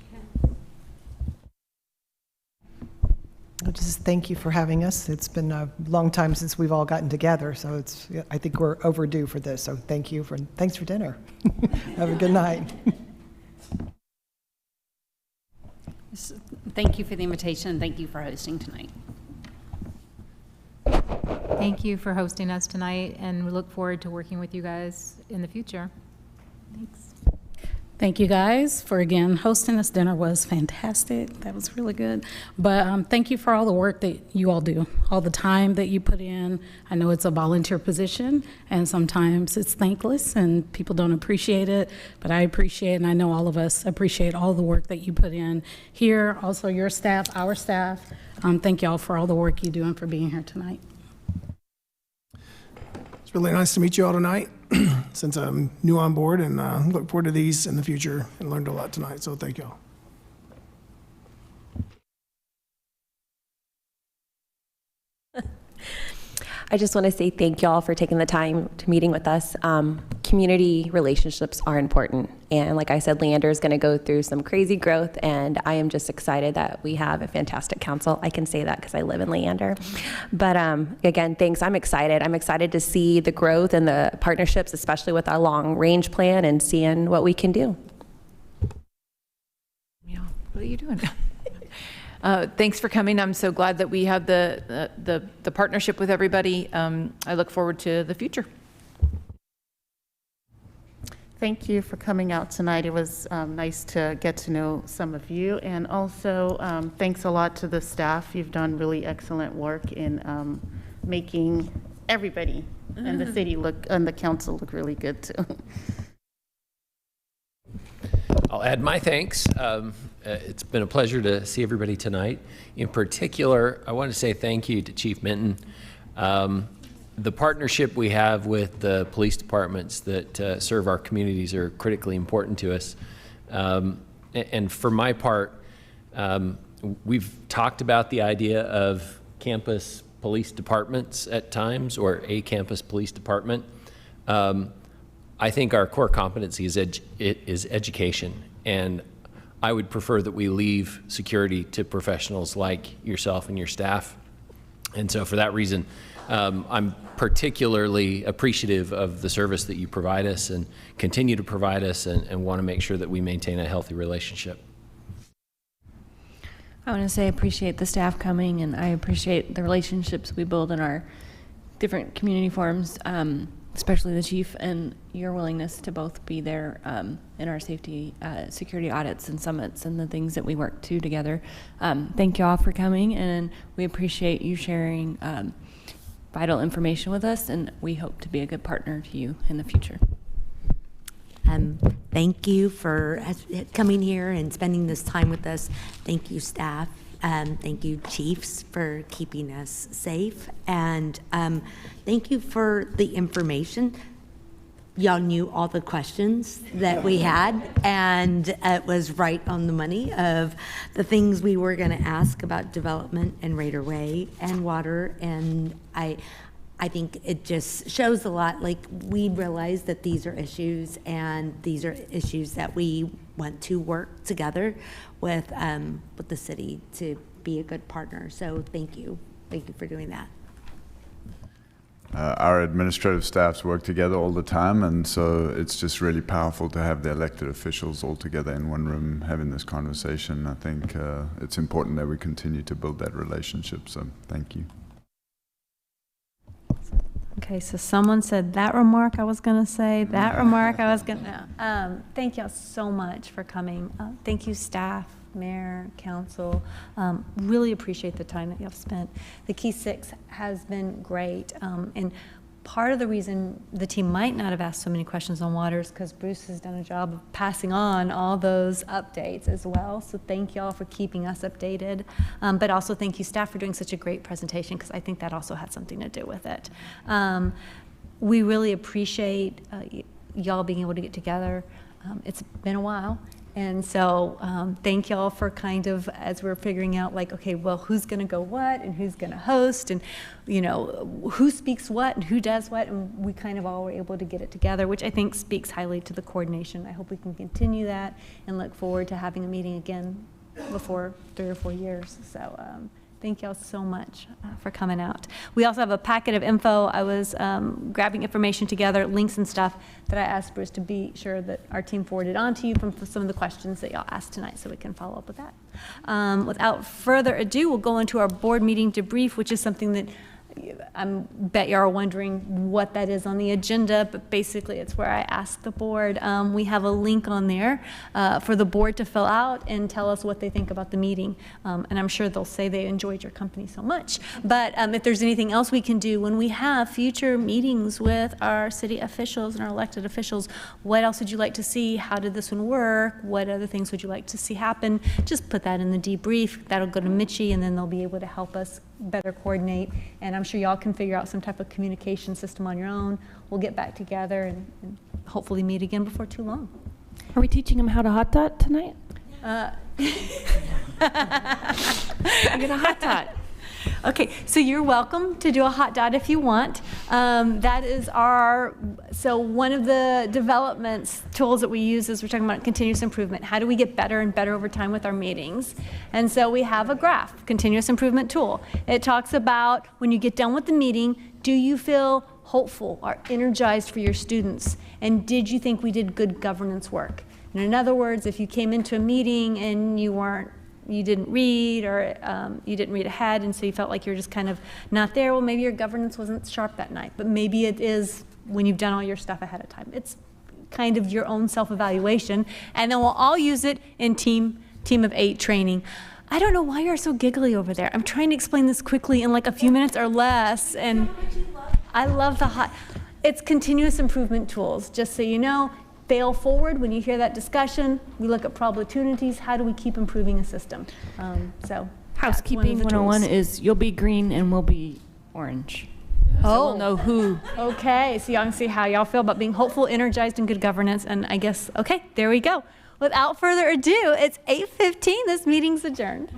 I'll just thank you for having us. It's been a long time since we've all gotten together, so I think we're overdue for this. So thanks for dinner. Have a good night. Thank you for the invitation, and thank you for hosting tonight. Thank you for hosting us tonight, and we look forward to working with you guys in the future. Thanks. Thank you guys for, again, hosting this dinner was fantastic. That was really good. But thank you for all the work that you all do, all the time that you put in. I know it's a volunteer position, and sometimes it's thankless, and people don't appreciate it, but I appreciate it, and I know all of us appreciate all the work that you put in here, also your staff, our staff. Thank you all for all the work you do and for being here tonight. It's really nice to meet you all tonight since I'm new on board, and look forward to these in the future and learned a lot tonight, so thank you all. I just want to say thank you all for taking the time to meeting with us. Community relationships are important. And like I said, Leander is going to go through some crazy growth, and I am just excited that we have a fantastic council. I can say that because I live in Leander. But again, thanks. I'm excited. I'm excited to see the growth and the partnerships, especially with our long range plan and seeing what we can do. Yeah, what are you doing? Thanks for coming. I'm so glad that we have the partnership with everybody. I look forward to the future. Thank you for coming out tonight. It was nice to get to know some of you. And also, thanks a lot to the staff. You've done really excellent work in making everybody and the city look, and the council look really good too. I'll add my thanks. It's been a pleasure to see everybody tonight. In particular, I want to say thank you to Chief Minton. The partnership we have with the police departments that serve our communities are critically important to us. And for my part, we've talked about the idea of campus police departments at times, or a campus police department. I think our core competency is education, and I would prefer that we leave security to professionals like yourself and your staff. And so for that reason, I'm particularly appreciative of the service that you provide us and continue to provide us, and want to make sure that we maintain a healthy relationship. I want to say I appreciate the staff coming, and I appreciate the relationships we build in our different community forums, especially the chief, and your willingness to both be there in our security audits and summits and the things that we work to together. Thank you all for coming, and we appreciate you sharing vital information with us, and we hope to be a good partner to you in the future. Thank you for coming here and spending this time with us. Thank you, staff. Thank you, chiefs, for keeping us safe. And thank you for the information. y'all knew all the questions that we had, and it was right on the money of the things we were going to ask about development and Raider Way and water. And I think it just shows a lot, like, we realize that these are issues, and these are issues that we want to work together with the city to be a good partner. So thank you for doing that. Our administrative staffs work together all the time, and so it's just really powerful to have the elected officials all together in one room having this conversation. I think it's important that we continue to build that relationship, so thank you. Okay, so someone said that remark I was going to say, that remark I was going to. Thank y'all so much for coming. Thank you, staff, mayor, council. Really appreciate the time that y'all spent. The Key Six has been great. And part of the reason the team might not have asked so many questions on water is because Bruce has done a job of passing on all those updates as well. So thank y'all for keeping us updated. But also thank you, staff, for doing such a great presentation, because I think that also had something to do with it. We really appreciate y'all being able to get together. It's been a while. And so thank y'all for kind of, as we're figuring out, like, okay, well, who's going to go what and who's going to host, and, you know, who speaks what and who does what, and we kind of all were able to get it together, which I think speaks highly to the coordination. I hope we can continue that and look forward to having a meeting again before 3 or 4 years. So thank y'all so much for coming out. We also have a packet of info. I was grabbing information together, links and stuff that I asked Bruce to be sure that our team forwarded on to you from some of the questions that y'all asked tonight, so we can follow up with that. Without further ado, we'll go into our board meeting debrief, which is something that I bet you are wondering what that is on the agenda, but basically it's where I ask the board. We have a link on there for the board to fill out and tell us what they think about the meeting. And I'm sure they'll say they enjoyed your company so much. But if there's anything else we can do when we have future meetings with our city officials and our elected officials, what else would you like to see? How did this one work? What other things would you like to see happen? Just put that in the debrief. That'll go to Mitchie, and then they'll be able to help us better coordinate, and I'm sure y'all can figure out some type of communication system on your own. We'll get back together and hopefully meet again before too long. Are we teaching them how to hot dot tonight? I'm gonna hot dot. Okay, so you're welcome to do a hot dot if you want. That is so one of the developments tools that we use is we're talking about continuous improvement. How do we get better and better over time with our meetings? And so we have a graph, continuous improvement tool. It talks about when you get done with the meeting, do you feel hopeful or energized for your students? And did you think we did good governance work? And in other words, if you came into a meeting and you didn't read, or you didn't read ahead, and so you felt like you're just kind of not there, well, maybe your governance wasn't sharp that night, but maybe it is when you've done all your stuff ahead of time. It's kind of your own self-evaluation, and then we'll all use it in team of 8 training. I don't know why you're so giggly over there. I'm trying to explain this quickly in like a few minutes or less, and I love it's continuous improvement tools, just so you know. Fail forward, when you hear that discussion, we look at opportunities. How do we keep improving a system? So Housekeeping 101 is you'll be green and we'll be orange. So we'll know who. Okay, so y'all can see how y'all feel about being hopeful, energized, and good governance. And I guess, okay, there we go. Without further ado, it's 8:15. This meeting's adjourned.